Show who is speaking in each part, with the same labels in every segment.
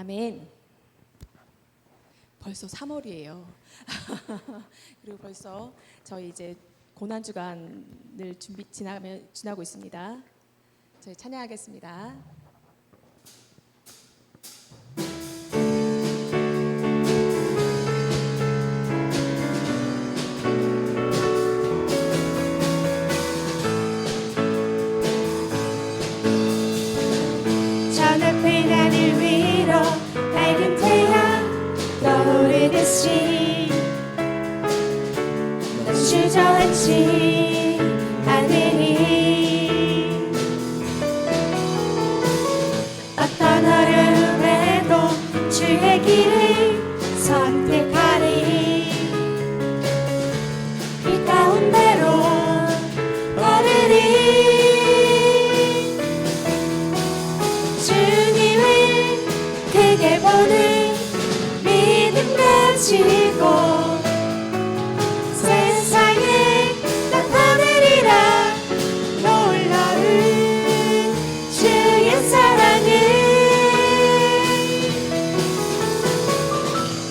Speaker 1: 아멘. 벌써 3월이에요. 그리고 벌써 저희 이제 고난 주간을 지나고 있습니다. 저희 찬양하겠습니다.
Speaker 2: 저녁의 하늘 위로 밝은 태양 떠오르듯이 넌 주저앉지 않으니 어떤 어려움에도 주의 길을 선택하리 이 가운데로 걸으리 크게 보는 믿음 가지고 세상에 나타내리라 놀라운 주의 사랑을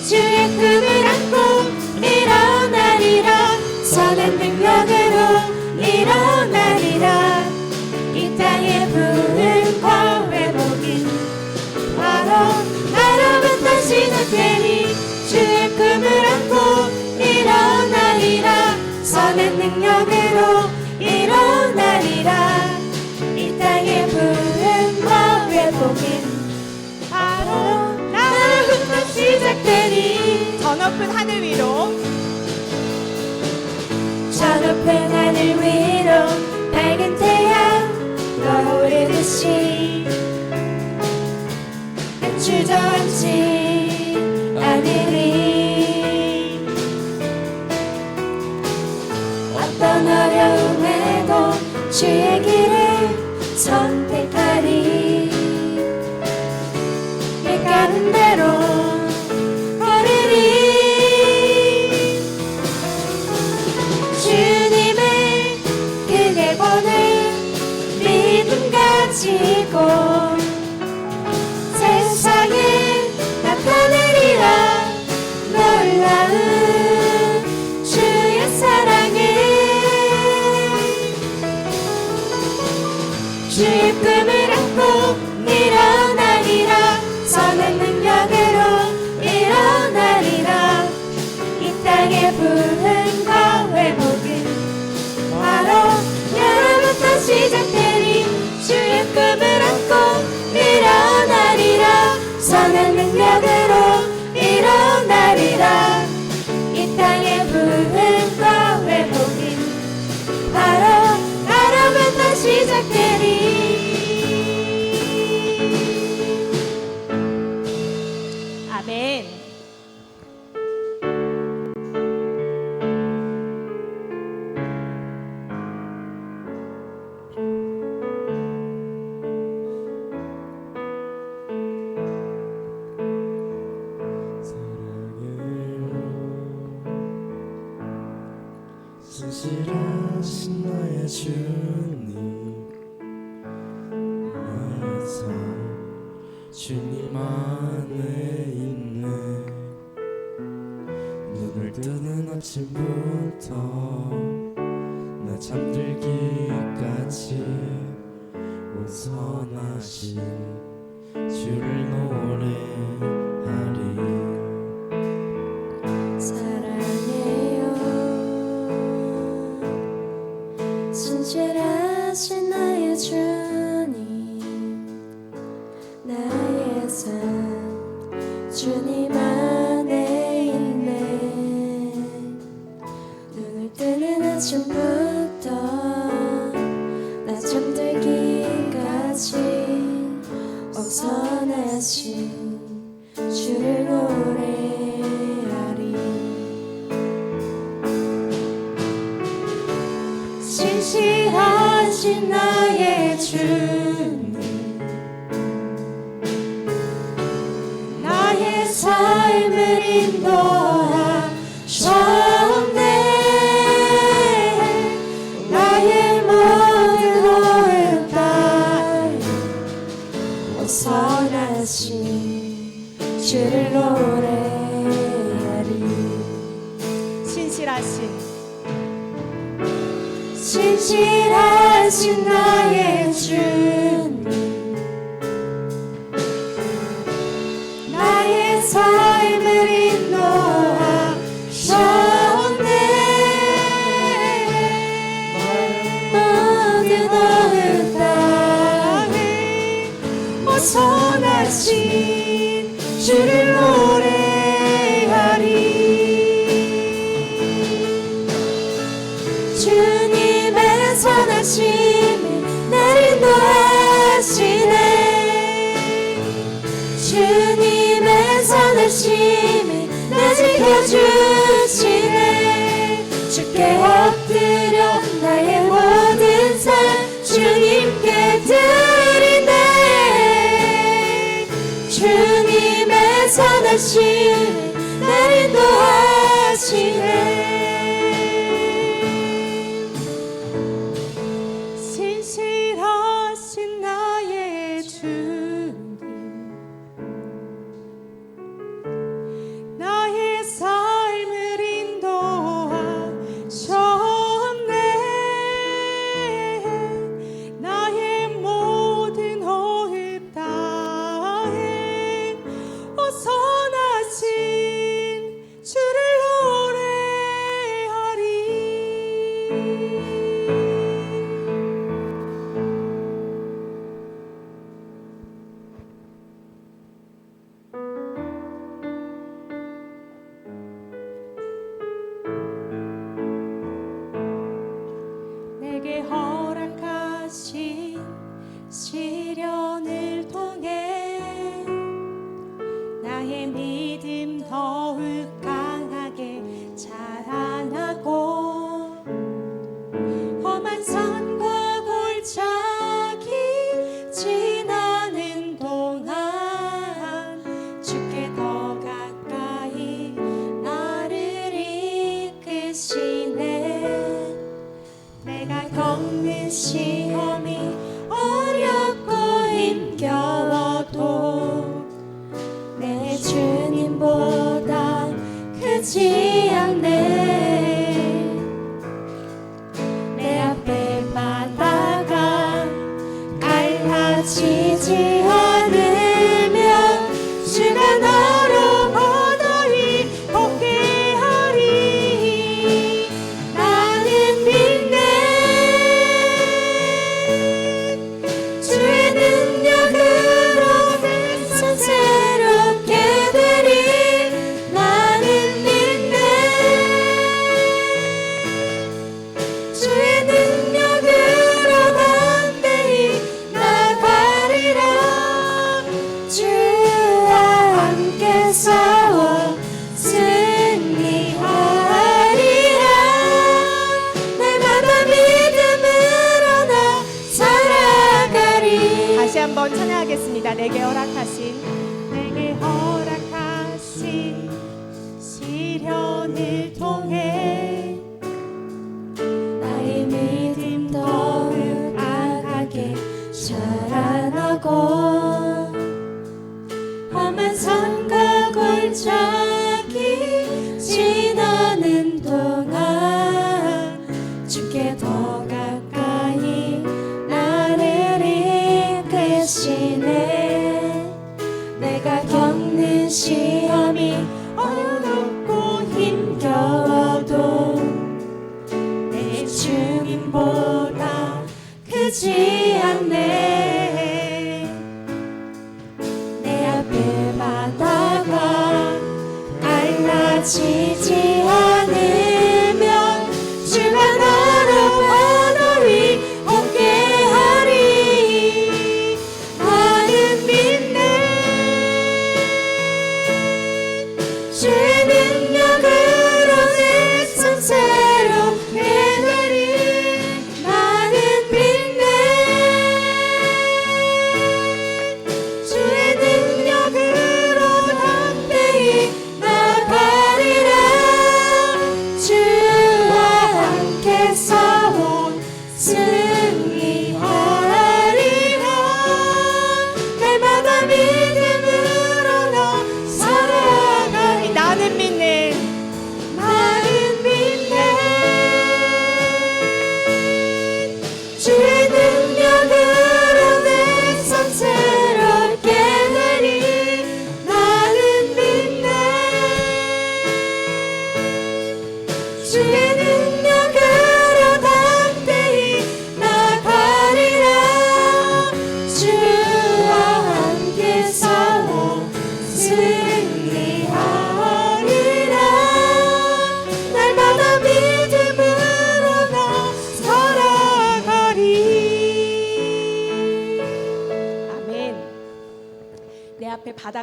Speaker 2: 주의 품을 안고 일어나리라 선한 능력으로 일어나리라 이 땅의 부흥과 회복인 나로부터 시작되니 주의 꿈을 안고 일어나리라 선한 능력으로 일어나리라 이 땅의 부흥과 회복인 바로 나로부터 시작되니
Speaker 1: 저 높은 하늘 위로
Speaker 2: 저 높은 하늘 위로 밝은 태양 떠오르듯이 주저앉지 않으리 어떤 어려움에도 주의 길을 선택하리 길 가는 대로 걸으리 주님을 크게 보는 믿음 가지고 세상에 나타내리라 놀라운 주의 사랑을 주의 꿈을 안고 일어나리라 선한 능력으로 일어나리라 이 땅의 부흥과 회복은 바로 나로부터 시작되니 주의 꿈을 안고 일어나리라 선한 능력으로 일어나리라 이 땅의 부흥과 회복인 바로 나로부터 시작되니
Speaker 1: 아멘.
Speaker 3: 진실하신 나의 주님 나의 삶 주님 안에 있네 눈을 뜨는 아침부터 나 잠들기까지 온 선하신 주를 노래하리
Speaker 2: 진실하신 나의 주님 나의 삶 주님 안에 있네 눈을 뜨는 아침부터 나 잠들기까지 온 선하신 주를 노래하리 진실하신 나의 주님 나의 삶을 인도하셨네 나의 모든 호흡 따위 선하신 주를 노래하리. 신실하신 나의 주님, 나의 삶을 인도하셨네. 모든 어느 땅에 선하신 주를 노래하리. 주님의 선하심이 나를 인도하시네. 주님의 선하심이 나 지켜주시네. 주께 엎드려 나의 모든 삶 주님께 드리네. 주님의 선하심이 나를 인도하시네.
Speaker 1: 신실하신 나의 주님, 나의 삶을 인도하셨네. 나의 모든 허읍 땅에 선하신 주를 노래하리. 내게 허락하신 시련을 통해 나의 믿음 더욱 강하게 자라나고, 험한 산과 골짜기 지나는 동안 주께 더 가까이 나를 이끄시네. 내가 겪는 시험이 어렵고 힘겨워도 내 주님보다 크지 않네. 내 앞에 바다가 갈라지지 않으면 주가 나로 바다 위 걷게 하리. 나는 믿네. 주의 능력으로 내 삶 새롭게 되리. 나는 믿네. 주의 능력으로 담대히 나가리라. 주와 함께 싸워 승리하리라. 날마다 믿음으로 나 살아가리. 다시 한번 찬양하겠습니다. 내게 허락하신 시련을 통해
Speaker 2: 나의 믿음 더욱 강하게 자라나고, 험한 산과 골짜기 지나는 동안 주께 더 가까이 나를 이끄시네. 내가 겪는 시험이 어렵고 힘겨워도 내 주님보다 크지 않네. 내 앞에 바다가 갈라지지 않으면 주가 나로 바다 위 걷게 하리. 나는 믿네. 주의 능력으로 내 삶 새롭게 되리. 나는 믿네. 주의 능력으로 담대히 나가리라.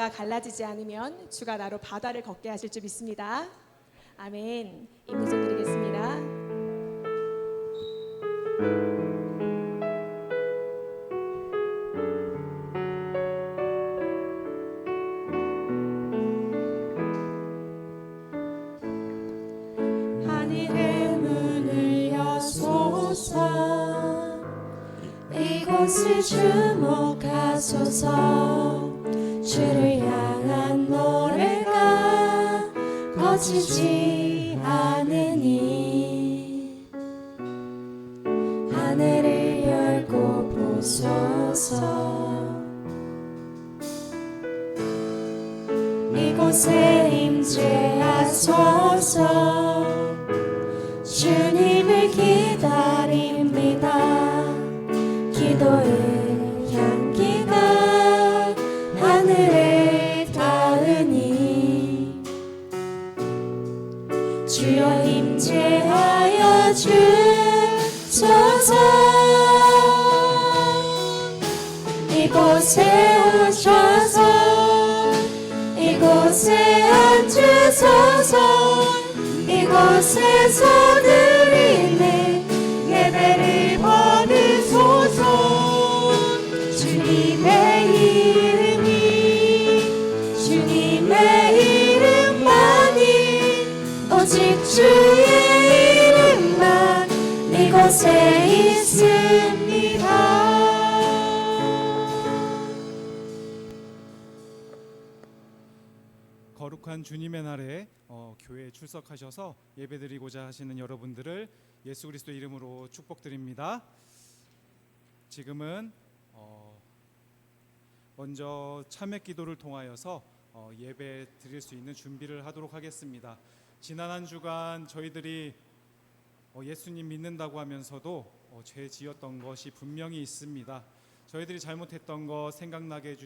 Speaker 1: 바다가 갈라지지 않으면 주가 나로 바다를 걷게 하실 줄 믿습니다. 아멘. 인문송 드리겠습니다.
Speaker 2: 하늘의 문을 여소서 이곳을 주목하소서 주를 향한 노래가 거치지 않으니 하늘을 열고 보소서 이곳에 임재하소서 주님을 기다립니다. 기도의 향기가 하늘에 닿으니 주여 임재하여 주소서 이곳에 오셔서 이곳에 앉으소서 이곳에서 드리는 예배를 받으소서 주님의 이름만이 오직 주의 이름만 이곳에 있습니다.
Speaker 4: 거룩한 주님의 날에 교회에 출석하셔서 예배드리고자 하시는 여러분들을 예수 그리스도 이름으로 축복드립니다. 지금은 먼저 참회 기도를 통하여서 예배 드릴 수 있는 준비를 하도록 하겠습니다. 지난 한 주간 저희들이 예수님 믿는다고 하면서도 죄 지었던 것이 분명히 있습니다. 저희들이 잘못했던 것 생각나게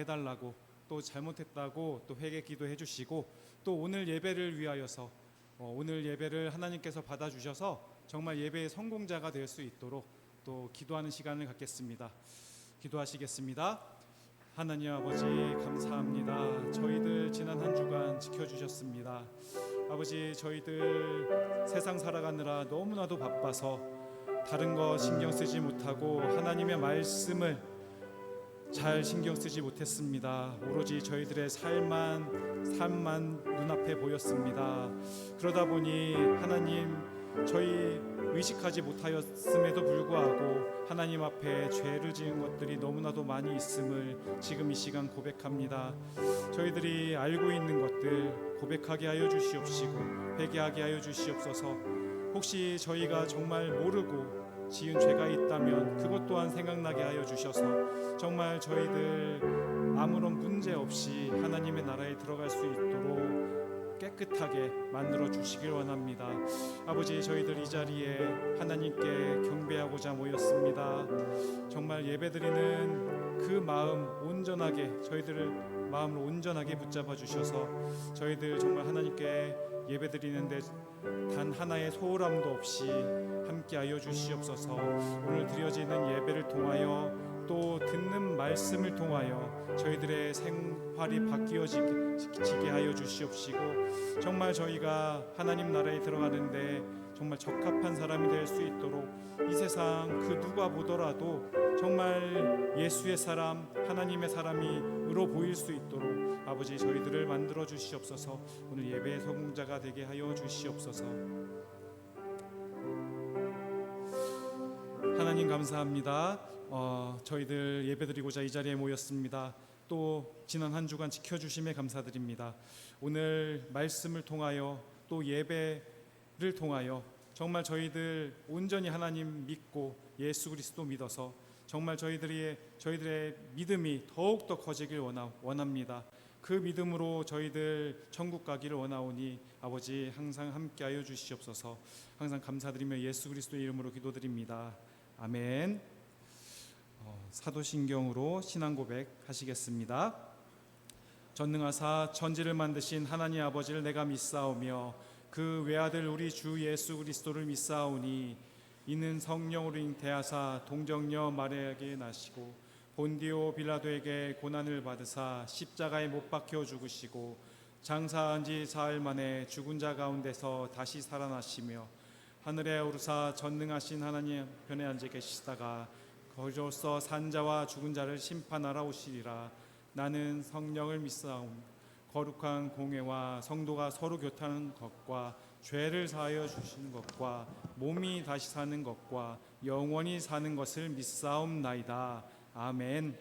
Speaker 4: 해달라고 또 잘못했다고 또 회개 기도해 주시고 또 오늘 예배를 위하여서 오늘 예배를 하나님께서 받아주셔서 정말 예배의 성공자가 될 수 있도록 또 기도하는 시간을 갖겠습니다. 기도하시겠습니다. 하나님 아버지 감사합니다. 저희들 지난 한 주간 지켜주셨습니다. 아버지 저희들 세상 살아가느라 너무나도 바빠서 다른 거 신경 쓰지 못하고 하나님의 말씀을 잘 신경 쓰지 못했습니다. 오로지 저희들의 삶만 눈앞에 보였습니다. 그러다 보니 하나님 저희 의식하지 못하였음에도 불구하고 하나님 앞에 죄를 지은 것들이 너무나도 많이 있음을 지금 이 시간 고백합니다. 저희들이 알고 있는 것들 고백하게 하여 주시옵시고 회개하게 하여 주시옵소서. 혹시 저희가 정말 모르고 지은 죄가 있다면 그것 또한 생각나게 하여 주셔서 정말 저희들 아무런 문제 없이 하나님의 나라에 들어갈 수 있도록 깨끗하게 만들어 주시길 원합니다. 아버지 저희들 이 자리에 하나님께 경배하고자 모였습니다. 정말 예배드리는 그 마음 온전하게 저희들을 마음을 온전하게 붙잡아 주셔서 저희들 정말 하나님께 예배드리는데 단 하나의 소홀함도 없이 함께하여 주시옵소서. 오늘 드려지는 예배를 통하여 또 듣는 말씀을 통하여 저희들의 생활이 바뀌어지게 하여 주시옵시고 정말 저희가 하나님 나라에 들어가는데 정말 적합한 사람이 될 수 있도록 이 세상 그 누가 보더라도 정말 예수의 사람 하나님의 사람이로 보일 수 있도록 아버지 저희들을 만들어 주시옵소서. 오늘 예배의 성공자가 되게 하여 주시옵소서. 하나님 감사합니다. 저희들 예배드리고자 이 자리에 모였습니다. 또 지난 한 주간 지켜주심에 감사드립니다. 오늘 말씀을 통하여 또 예배를 통하여 정말 저희들 온전히 하나님 믿고 예수 그리스도 믿어서 정말 저희들의 믿음이 더욱더 커지길 원합니다. 그 믿음으로 저희들 천국 가기를 원하오니 아버지 항상 함께하여 주시옵소서. 항상 감사드리며 예수 그리스도의 이름으로 기도드립니다. 아멘. 사도신경으로 신앙 고백 하시겠습니다. 전능하사 천지를 만드신 하나님 아버지를 내가 믿사오며 그 외아들 우리 주 예수 그리스도를 믿사오니 이는 성령으로 잉태하사 동정녀 마리아에게 나시고 본디오 빌라도에게 고난을 받으사 십자가에 못 박혀 죽으시고 장사한 지 사흘 만에 죽은 자 가운데서 다시 살아나시며 하늘에 오르사 전능하신 하나님 편에 앉아 계시다가 거기로서 산자와 죽은 자를 심판하러 오시리라. 나는 성령을 믿사옴. 거룩한 공회와 성도가 서로 교통하는 것과 죄를 사하여 주시는 것과 몸이 다시 사는 것과 영원히 사는 것을 믿사옵나이다. 아멘.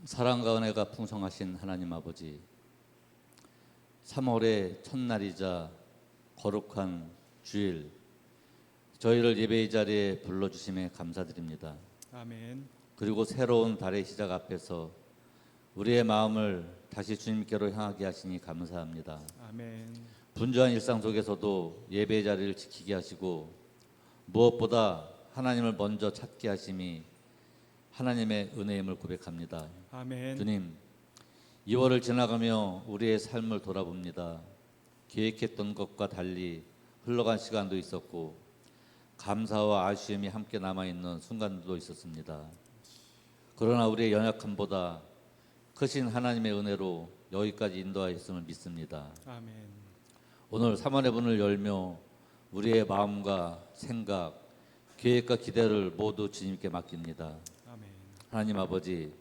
Speaker 5: 사랑과 은혜가 풍성하신 하나님 아버지, 3월의 첫날이자 거룩한 주일, 저희를 예배의 자리에 불러주심에 감사드립니다.
Speaker 4: 아멘.
Speaker 5: 그리고 새로운 달의 시작 앞에서 우리의 마음을 다시 주님께로 향하게 하시니 감사합니다.
Speaker 4: 아멘.
Speaker 5: 분주한 일상 속에서도 예배의 자리를 지키게 하시고 무엇보다 하나님을 먼저 찾게 하심이 하나님의 은혜임을 고백합니다.
Speaker 4: 아멘.
Speaker 5: 주님, 2월을 지나가며 우리의 삶을 돌아봅니다. 계획했던 것과 달리 흘러간 시간도 있었고 감사와 아쉬움이 함께 남아있는 순간도 있었습니다. 그러나 우리의 연약함보다 크신 하나님의 은혜로 여기까지 인도하였음을 믿습니다.
Speaker 4: 아멘.
Speaker 5: 오늘 3월의 문을 열며 우리의 마음과 생각, 계획과 기대를 모두 주님께 맡깁니다.
Speaker 4: 아멘.
Speaker 5: 하나님 아버지,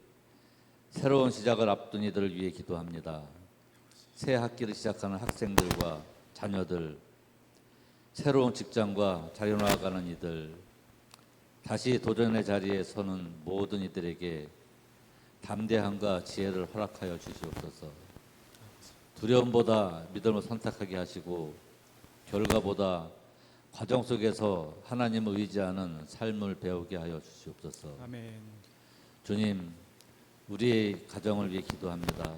Speaker 5: 새로운 시작을 앞둔 이들을 위해 기도합니다. 새 학기를 시작하는 학생들과 자녀들, 새로운 직장과 자리 나아가는 이들, 다시 도전의 자리에 서는 모든 이들에게 담대함과 지혜를 허락하여 주시옵소서. 두려움보다 믿음을 선택하게 하시고 결과보다 과정 속에서 하나님을 의지하는 삶을 배우게 하여 주시옵소서.
Speaker 4: 아멘.
Speaker 5: 주님, 우리의 가정을 위해 기도합니다.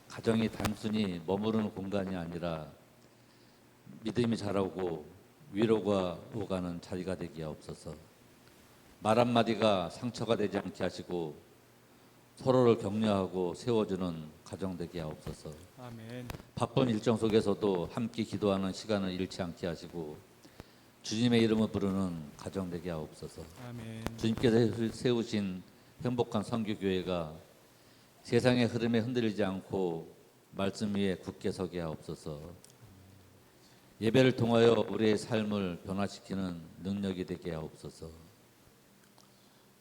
Speaker 5: 가정이 단순히 머무르는 공간이 아니라 믿음이 자라고 위로가 오가는 자리가 되게 하옵소서. 말 한마디가 상처가 되지 않게 하시고 서로를 격려하고 세워주는 가정 되게 하옵소서.
Speaker 4: 아멘.
Speaker 5: 바쁜 일정 속에서도 함께 기도하는 시간을 잃지 않게 하시고 주님의 이름을 부르는 가정 되게 하옵소서.
Speaker 4: 아멘.
Speaker 5: 주님께서 세우신 행복한 선교교회가 세상의 흐름에 흔들리지 않고 말씀 위에 굳게 서게 하옵소서. 예배를 통하여 우리의 삶을 변화시키는 능력이 되게 하옵소서.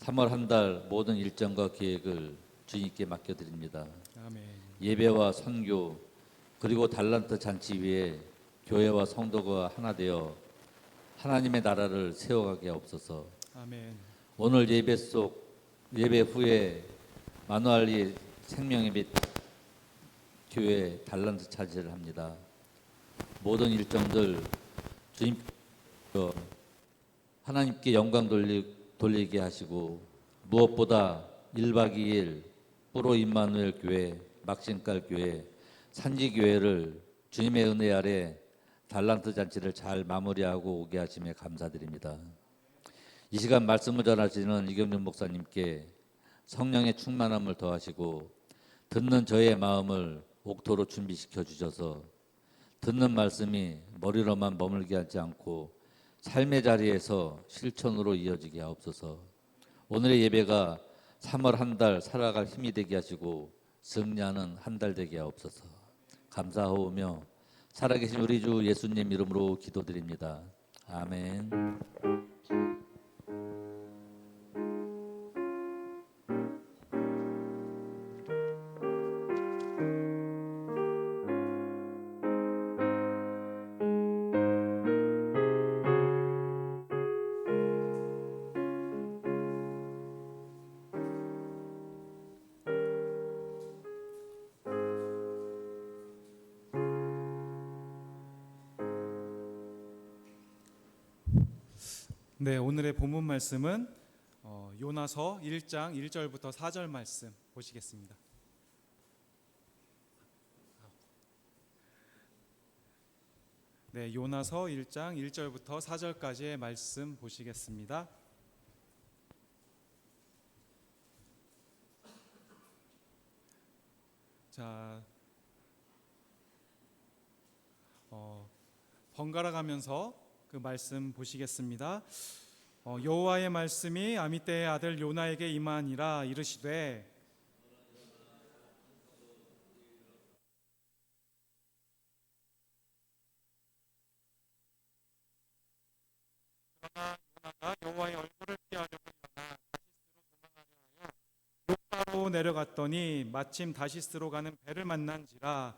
Speaker 5: 3월 한 달 모든 일정과 계획을 주님께 맡겨드립니다.
Speaker 4: 아멘.
Speaker 5: 예배와 선교 그리고 달란트 잔치 위에 교회와 성도가 하나 되어 하나님의 나라를 세워가게 하옵소서.
Speaker 4: 아멘.
Speaker 5: 오늘 예배 후에 마누알리 생명의 빛 교회 달란트 차지를 합니다. 모든 일정들 주님 하나님께 영광 돌리게 하시고 무엇보다 1박 2일 뿌로 임마누엘 교회, 막신깔 교회, 산지 교회를 주님의 은혜 아래 달란트 잔치를 잘 마무리하고 오게 하심에 감사드립니다. 이 시간 말씀을 전하시는 이경준 목사님께 성령의 충만함을 더하시고 듣는 저의 마음을 옥토로 준비시켜 주셔서 듣는 말씀이 머리로만 머물게 하지 않고 삶의 자리에서 실천으로 이어지게 하옵소서. 오늘의 예배가 3월 한 달 살아갈 힘이 되게 하시고 승리하는 한 달 되게 하옵소서. 감사하오며 살아계신 우리 주 예수님 이름으로 기도드립니다. 아멘.
Speaker 4: 네, 오늘의 본문 말씀은 요나서 1장 1절부터 4절 말씀 보시겠습니다. 네, 요나서 1장 1절부터 4절까지의 말씀 보시겠습니다. 자, 번갈아 가면서 그 말씀 보시겠습니다. 여호와의 말씀이 아미떼의 아들 요나에게 임하니라 이르시되 요나가 여호와의 얼굴을 피하려고 일어나 다시스로 도망하려 하여 요파로 내려갔더니 마침 다시스로 가는 배를 만난지라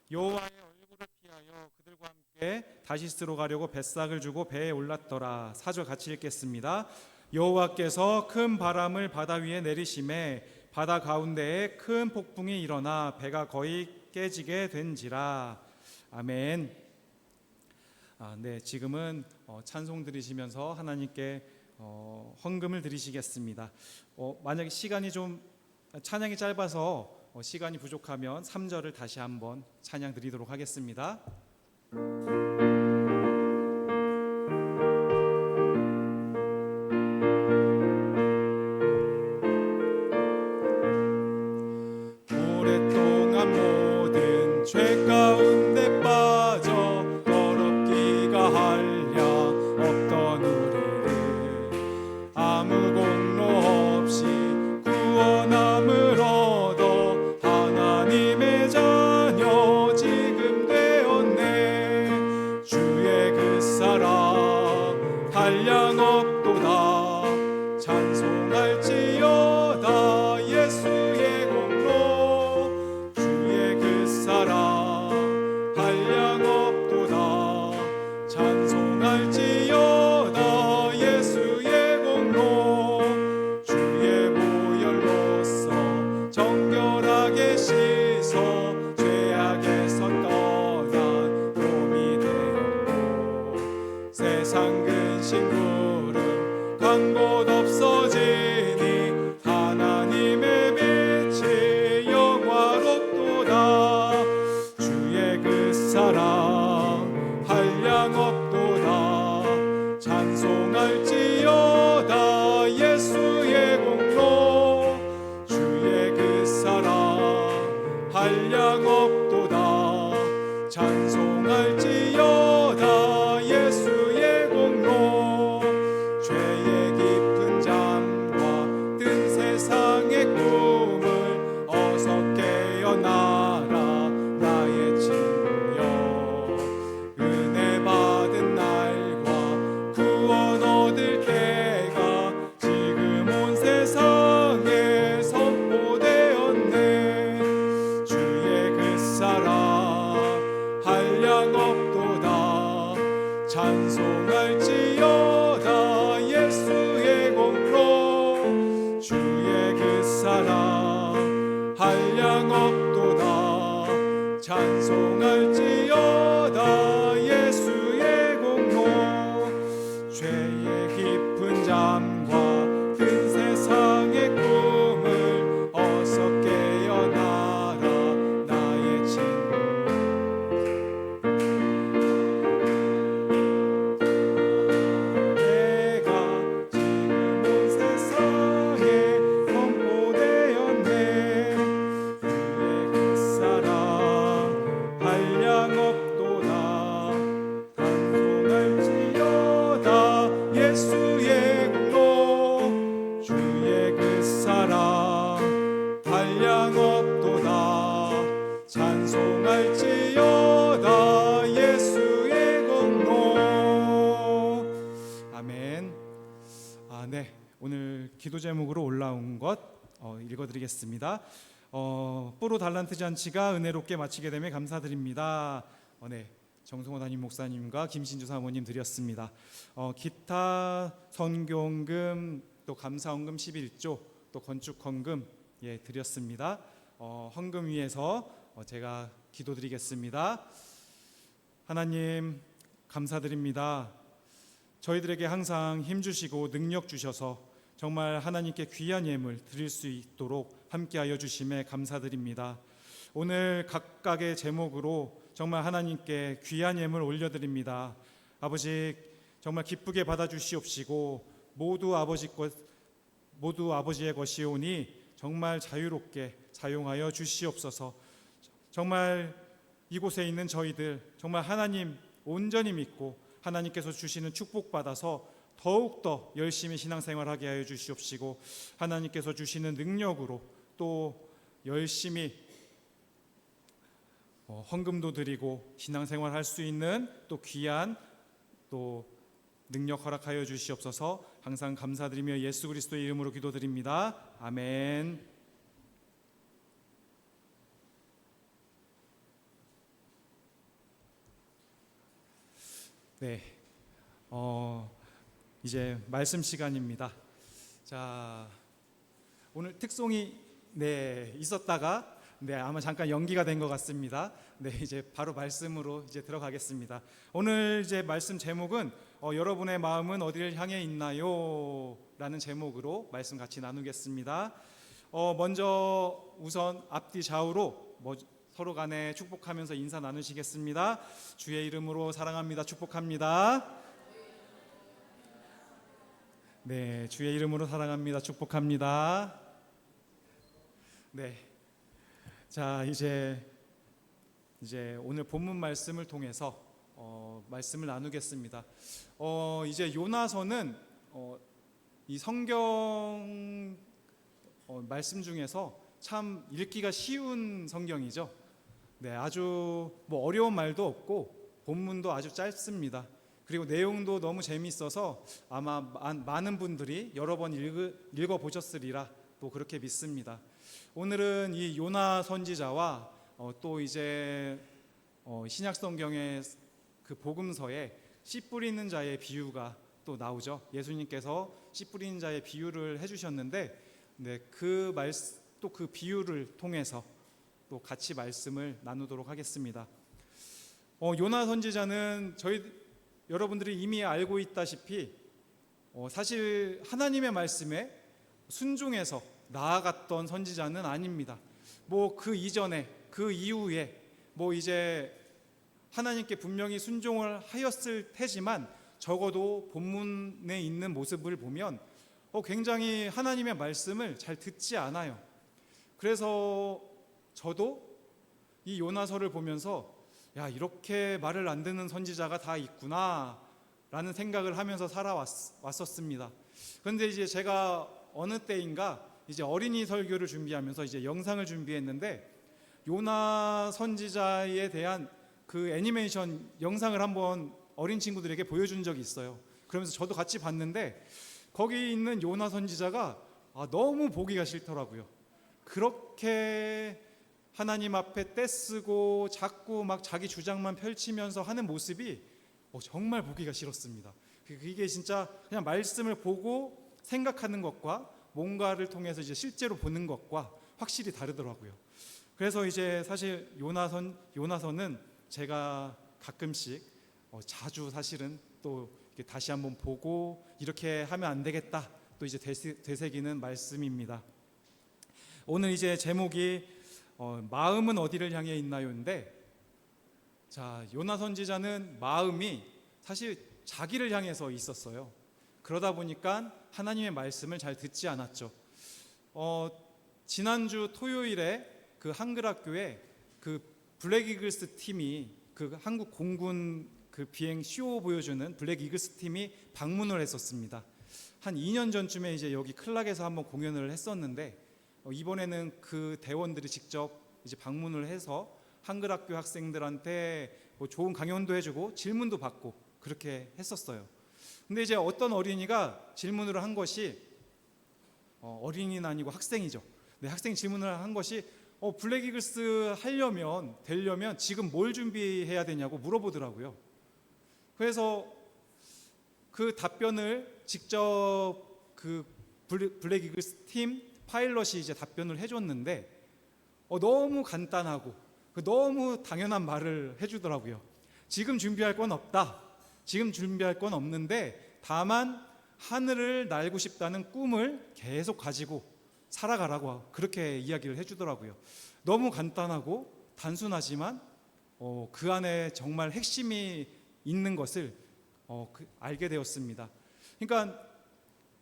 Speaker 4: 여호와의 얼굴을 피하여 그들과 함께 다시스로 가려고 뱃삭을 주고 배에 올랐더라. 4절 같이 읽겠습니다. 여호와께서 큰 바람을 바다 위에 내리심에 바다 가운데에 큰 폭풍이 일어나 배가 거의 깨지게 된지라. 아멘. 네, 지금은 찬송 드리시면서 하나님께 헌금을 드리시겠습니다. 만약에 시간이 좀 찬양이 짧아서 시간이 부족하면 3절을 다시 한번 찬양 드리도록 하겠습니다. 오랫동안 모든 죄 가운데 빠져 더럽기가 한량 없던 우리를 아무 공로 없이 구원함을 얻어 하나님의 자녀 지금 되었네. 주의 그 사랑 한량 없도다. 찬송할지어다. 예수의 공로 주의 그 사랑 한량 없도다. 찬송할지어다. 예수의 공로 주의 보혈로서 정결하게 씻어 죄악에서 떠난 몸이 되었고 세상 근심 구름 간 곳 없어지니 하나님의 빛이 영화롭도다. 주의 그 사랑 한량 없도다. 찬송할지어다. 예수의 공로 주의 그 사랑 한량 없도다. 찬송할지어다. 예수의 공로 죄의 깊은 잠과 뜬 세상의 꿈을 어서 깨어나라. 나의 친구여 은혜 받은 날과 구원 얻을 때가 지금 온 세상에 선포되었네. 주의 그 사랑 한량 없도다. 찬송할지어다. 예수의 공로 주의 그 사랑 한량 없도다. 찬송할지어다. 예수의 공로 죄의 깊은 잠과 큰 세상의 꿈을 어서 깨어나라. 나의 친구 내가 지금 온 세상에 선포되었네. 주의 그 사랑 한량 없도다. 찬송할지어다. 예수의 공로 주의 그 사랑 한량 없도다. 찬송할지어다. 예수의 공로. 아멘. 네, 오늘 기도 제목으로 올라온 것 읽어드리겠습니다. 뽀로 달란트 잔치가 은혜롭게 마치게 됨에 감사드립니다. 네, 정성호 담임 목사님과 김신주 사모님 드렸습니다. 기타 선교헌금 또 감사헌금 11조 또 건축헌금 드렸습니다. 헌금 위에서 제가 기도드리겠습니다. 하나님 감사드립니다. 저희들에게 항상 힘주시고 능력 주셔서 정말 하나님께 귀한 예물 드릴 수 있도록 함께하여 주심에 감사드립니다. 오늘 각각의 제목으로 정말 하나님께 귀한 예물 올려드립니다. 아버지 정말 기쁘게 받아주시옵시고 모두 아버지의 것이오니 정말 자유롭게 사용하여 주시옵소서. 정말 이곳에 있는 저희들 정말 하나님 온전히 믿고 하나님께서 주시는 축복 받아서 더욱더 열심히 신앙생활하게 하여 주시옵시고 하나님께서 주시는 능력으로 또 열심히 헌금도 드리고 신앙생활 할 수 있는 또 귀한 또 능력 허락하여 주시옵소서. 항상 감사드리며 예수 그리스도의 이름으로 기도드립니다. 아멘. 네, 이제 말씀 시간입니다. 자, 오늘 특송이 있었다가 아마 잠깐 연기가 된 것 같습니다. 이제 바로 말씀으로 이제 들어가겠습니다. 오늘 이제 말씀 제목은 여러분의 마음은 어디를 향해 있나요? 라는 제목으로 말씀 같이 나누겠습니다. 먼저 우선 앞뒤 좌우로 서로 간에 축복하면서 인사 나누시겠습니다. 주의 이름으로 사랑합니다. 축복합니다. 네, 주의 이름으로 사랑합니다. 축복합니다. 네. 자, 이제 오늘 본문 말씀을 통해서 말씀을 나누겠습니다. 이제 요나서는 이 성경 말씀 중에서 참 읽기가 쉬운 성경이죠. 네, 아주 어려운 말도 없고 본문도 아주 짧습니다. 그리고 내용도 너무 재미있어서 아마 많은 분들이 여러 번 읽어 보셨으리라 또 그렇게 믿습니다. 오늘은 이 요나 선지자와 또 이제 신약 성경의 그 복음서에 씨 뿌리는 자의 비유가 또 나오죠. 예수님께서 씨 뿌리는 자의 비유를 해주셨는데, 그 비유를 통해서 또 같이 말씀을 나누도록 하겠습니다. 요나 선지자는 여러분들이 이미 알고 있다시피 사실 하나님의 말씀에 순종해서 나아갔던 선지자는 아닙니다. 그 이전에 그 이후에 이제 하나님께 분명히 순종을 하였을 테지만 적어도 본문에 있는 모습을 보면 굉장히 하나님의 말씀을 잘 듣지 않아요. 그래서 저도 이 요나서를 보면서 이렇게 말을 안 듣는 선지자가 다 있구나 라는 생각을 하면서 살아왔었습니다. 그런데 이제 제가 어느 때인가 이제 어린이 설교를 준비하면서 이제 영상을 준비했는데 요나 선지자에 대한 그 애니메이션 영상을 한번 어린 친구들에게 보여준 적이 있어요. 그러면서 저도 같이 봤는데 거기 있는 요나 선지자가 너무 보기가 싫더라고요. 그렇게 하나님 앞에 떼쓰고 자꾸 자기 주장만 펼치면서 하는 모습이 정말 보기가 싫었습니다. 이게 진짜 그냥 말씀을 보고 생각하는 것과 뭔가를 통해서 이제 실제로 보는 것과 확실히 다르더라고요. 그래서 이제 사실 요나서는 제가 가끔씩 자주 사실은 또 다시 한번 보고 이렇게 하면 안 되겠다 또 이제 되새기는 말씀입니다. 오늘 이제 제목이 마음은 어디를 향해 있나요인데, 자, 요나 선지자는 마음이 사실 자기를 향해서 있었어요. 그러다 보니까 하나님의 말씀을 잘 듣지 않았죠. 지난주 토요일에 그 한글학교에 그 블랙 이글스 팀이 그 한국 공군 그 비행 쇼 보여주는 블랙 이글스 팀이 방문을 했었습니다. 한 2년 전쯤에 이제 여기 클락에서 한번 공연을 했었는데 이번에는 그 대원들이 직접 이제 방문을 해서 한글학교 학생들한테 좋은 강연도 해주고 질문도 받고 그렇게 했었어요. 근데 이제 어떤 어린이가 질문을 한 것이 어린이는 아니고 학생이죠. 학생이 질문을 한 것이 블랙 이글스 되려면 지금 뭘 준비해야 되냐고 물어보더라고요. 그래서 그 답변을 직접 그 블랙 이글스 팀 파일럿이 이제 답변을 해줬는데 너무 간단하고 너무 당연한 말을 해주더라고요. 지금 준비할 건 없다. 지금 준비할 건 없는데 다만 하늘을 날고 싶다는 꿈을 계속 가지고 살아가라고 그렇게 이야기를 해주더라고요. 너무 간단하고 단순하지만 그 안에 정말 핵심이 있는 것을 알게 되었습니다. 그러니까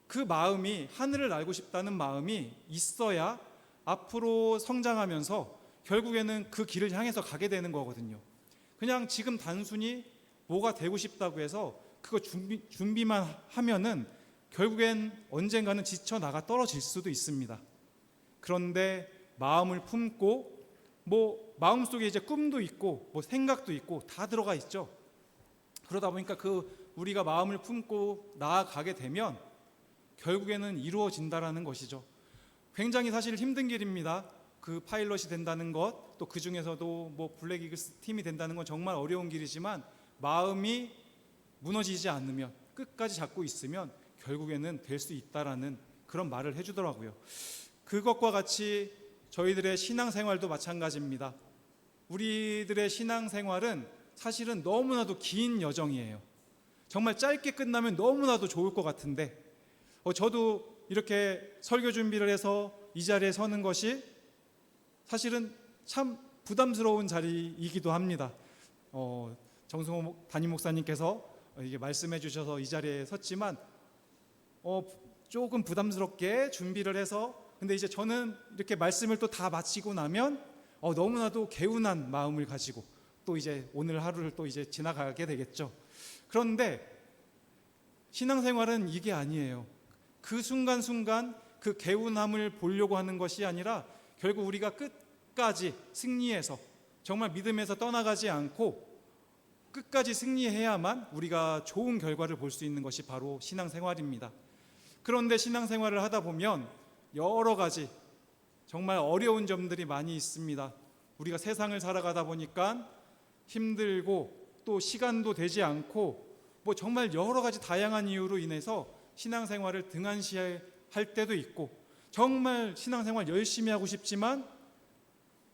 Speaker 4: 그 마음이 하늘을 날고 싶다는 마음이 있어야 앞으로 성장하면서 결국에는 그 길을 향해서 가게 되는 거거든요. 그냥 지금 단순히 뭐가 되고 싶다고 해서 그거 준비만 하면은 결국엔 언젠가는 지쳐 나가 떨어질 수도 있습니다. 그런데 마음을 품고 뭐 마음속에 이제 꿈도 있고 뭐 생각도 있고 다 들어가 있죠. 그러다 보니까 그 우리가 마음을 품고 나아가게 되면 결국에는 이루어진다라는 것이죠. 굉장히 사실 힘든 길입니다. 그 파일럿이 된다는 것, 또 그 중에서도 뭐 블랙 이글스 팀이 된다는 건 정말 어려운 길이지만 마음이 무너지지 않으면 끝까지 잡고 있으면 결국에는 될 수 있다라는 그런 말을 해주더라고요. 그것과 같이 저희들의 신앙생활도 마찬가지입니다. 우리들의 신앙생활은 사실은 너무나도 긴 여정이에요. 정말 짧게 끝나면 너무나도 좋을 것 같은데 저도 이렇게 설교 준비를 해서 이 자리에 서는 것이 사실은 참 부담스러운 자리이기도 합니다. 정승호 담임 목사님께서 이게 말씀해 주셔서 이 자리에 섰지만 조금 부담스럽게 준비를 해서 근데 이제 저는 이렇게 말씀을 또 다 마치고 나면 너무나도 개운한 마음을 가지고 또 이제 오늘 하루를 또 이제 지나가게 되겠죠. 그런데 신앙생활은 이게 아니에요. 그 순간순간 그 개운함을 보려고 하는 것이 아니라 결국 우리가 끝까지 승리해서 정말 믿음에서 떠나가지 않고 끝까지 승리해야만 우리가 좋은 결과를 볼 수 있는 것이 바로 신앙생활입니다. 그런데 신앙생활을 하다 보면 여러 가지 정말 어려운 점들이 많이 있습니다. 우리가 세상을 살아가다 보니까 힘들고 또 시간도 되지 않고 뭐 정말 여러 가지 다양한 이유로 인해서 신앙생활을 등한시할 때도 있고 정말 신앙생활 열심히 하고 싶지만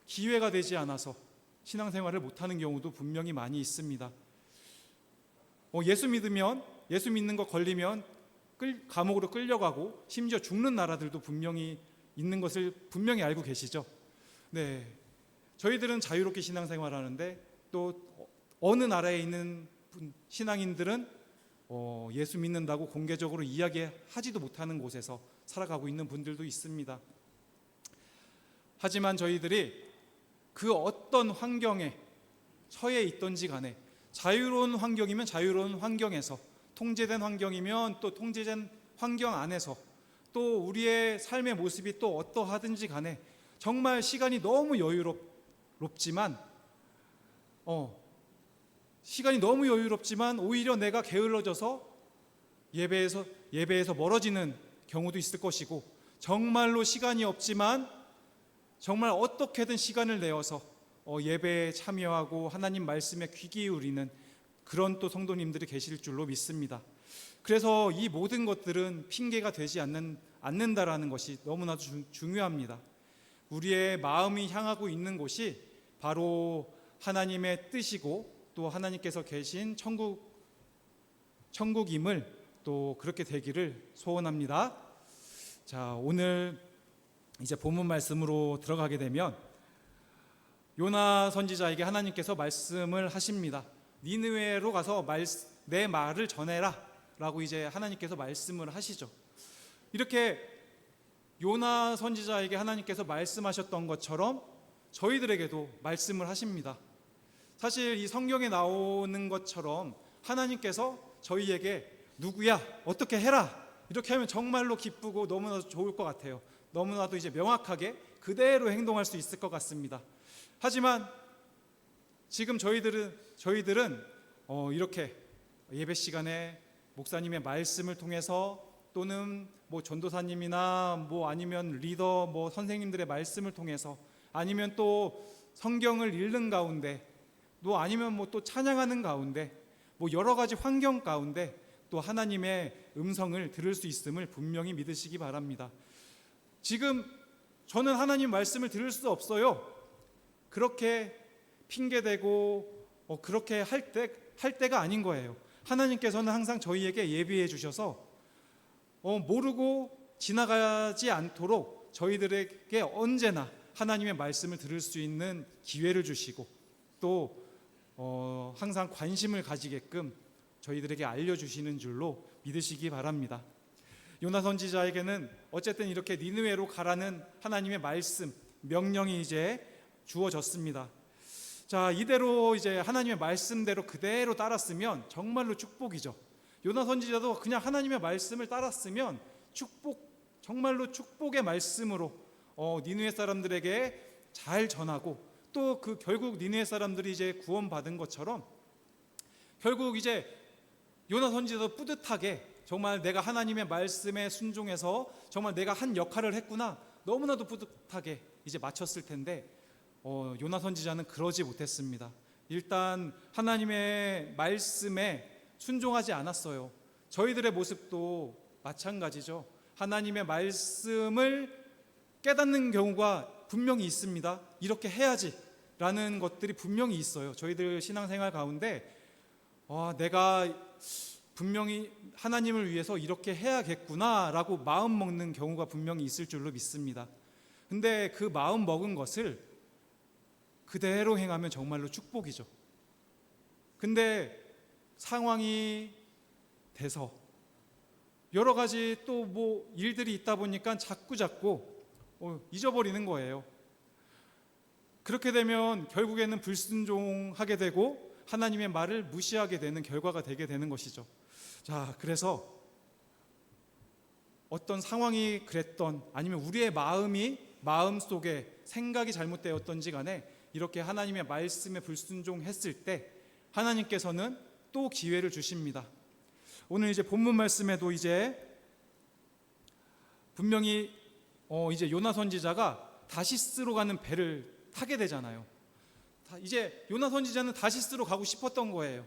Speaker 4: 기회가 되지 않아서 신앙생활을 못하는 경우도 분명히 많이 있습니다. 예수 믿는 거 걸리면 감옥으로 끌려가고 심지어 죽는 나라들도 분명히 있는 것을 분명히 알고 계시죠. 네, 저희들은 자유롭게 신앙생활하는데 또 어느 나라에 있는 신앙인들은 예수 믿는다고 공개적으로 이야기하지도 못하는 곳에서 살아가고 있는 분들도 있습니다. 하지만 저희들이 그 어떤 환경에 처해 있던지 간에 자유로운 환경이면 자유로운 환경에서 통제된 환경이면 또 통제된 환경 안에서 또 우리의 삶의 모습이 또 어떠하든지 간에 정말 시간이 너무 여유롭지만 오히려 내가 게을러져서 예배에서 멀어지는 경우도 있을 것이고 정말로 시간이 없지만 정말 어떻게든 시간을 내어서 예배에 참여하고 하나님 말씀에 귀 기울이는 그런 또 성도님들이 계실 줄로 믿습니다. 그래서 이 모든 것들은 핑계가 되지 않는다라는 것이 너무나도 중요합니다. 우리의 마음이 향하고 있는 곳이 바로 하나님의 뜻이고 또 하나님께서 계신 천국임을 또 그렇게 되기를 소원합니다. 자, 오늘 이제 본문 말씀으로 들어가게 되면 요나 선지자에게 하나님께서 말씀을 하십니다. 니느웨로 가서 내 말을 전해라 라고 이제 하나님께서 말씀을 하시죠. 이렇게 요나 선지자에게 하나님께서 말씀하셨던 것처럼 저희들에게도 말씀을 하십니다. 사실 이 성경에 나오는 것처럼 하나님께서 저희에게 누구야 어떻게 해라 이렇게 하면 정말로 기쁘고 너무나도 좋을 것 같아요. 너무나도 이제 명확하게 그대로 행동할 수 있을 것 같습니다. 하지만 지금 저희들은 이렇게 예배 시간에 목사님의 말씀을 통해서 또는 뭐 전도사님이나 뭐 아니면 리더 뭐 선생님들의 말씀을 통해서 아니면 또 성경을 읽는 가운데 또 아니면 뭐 또 찬양하는 가운데 뭐 여러 가지 환경 가운데 또 하나님의 음성을 들을 수 있음을 분명히 믿으시기 바랍니다. 지금 저는 하나님 말씀을 들을 수 없어요. 그렇게 핑계대고 그렇게 할 때가 아닌 거예요. 하나님께서는 항상 저희에게 예비해 주셔서 모르고 지나가지 않도록 저희들에게 언제나 하나님의 말씀을 들을 수 있는 기회를 주시고 또 항상 관심을 가지게끔 저희들에게 알려주시는 줄로 믿으시기 바랍니다. 요나 선지자에게는 어쨌든 이렇게 니느웨로 가라는 하나님의 말씀, 명령이 이제 주어졌습니다. 자, 이대로 이제 하나님의 말씀대로 그대로 따랐으면 정말로 축복이죠. 요나 선지자도 그냥 하나님의 말씀을 따랐으면 정말로 축복의 말씀으로 니느웨 사람들에게 잘 전하고, 또 그 결국 니느웨 사람들이 이제 구원받은 것처럼 결국 이제 요나 선지자도 뿌듯하게 정말 내가 하나님의 말씀에 순종해서 정말 내가 한 역할을 했구나, 너무나도 뿌듯하게 이제 마쳤을 텐데 요나 선지자는 그러지 못했습니다. 일단 하나님의 말씀에 순종하지 않았어요. 저희들의 모습도 마찬가지죠. 하나님의 말씀을 깨닫는 경우가 분명히 있습니다. 이렇게 해야지 라는 것들이 분명히 있어요. 저희들 신앙생활 가운데 내가 분명히 하나님을 위해서 이렇게 해야겠구나 라고 마음 먹는 경우가 분명히 있을 줄로 믿습니다. 근데 그 마음 먹은 것을 그대로 행하면 정말로 축복이죠. 근데 상황이 돼서 여러 가지 또 뭐 일들이 있다 보니까 자꾸 잊어버리는 거예요. 그렇게 되면 결국에는 불순종하게 되고 하나님의 말을 무시하게 되는 결과가 되게 되는 것이죠. 자, 그래서 어떤 상황이 그랬던, 아니면 우리의 마음속에 생각이 잘못되었던지 간에 이렇게 하나님의 말씀에 불순종했을 때 하나님께서는 또 기회를 주십니다. 오늘 이제 본문 말씀에도 이제 분명히 이제 요나 선지자가 다시스로 가는 배를 타게 되잖아요. 이제 요나 선지자는 다시스로 가고 싶었던 거예요.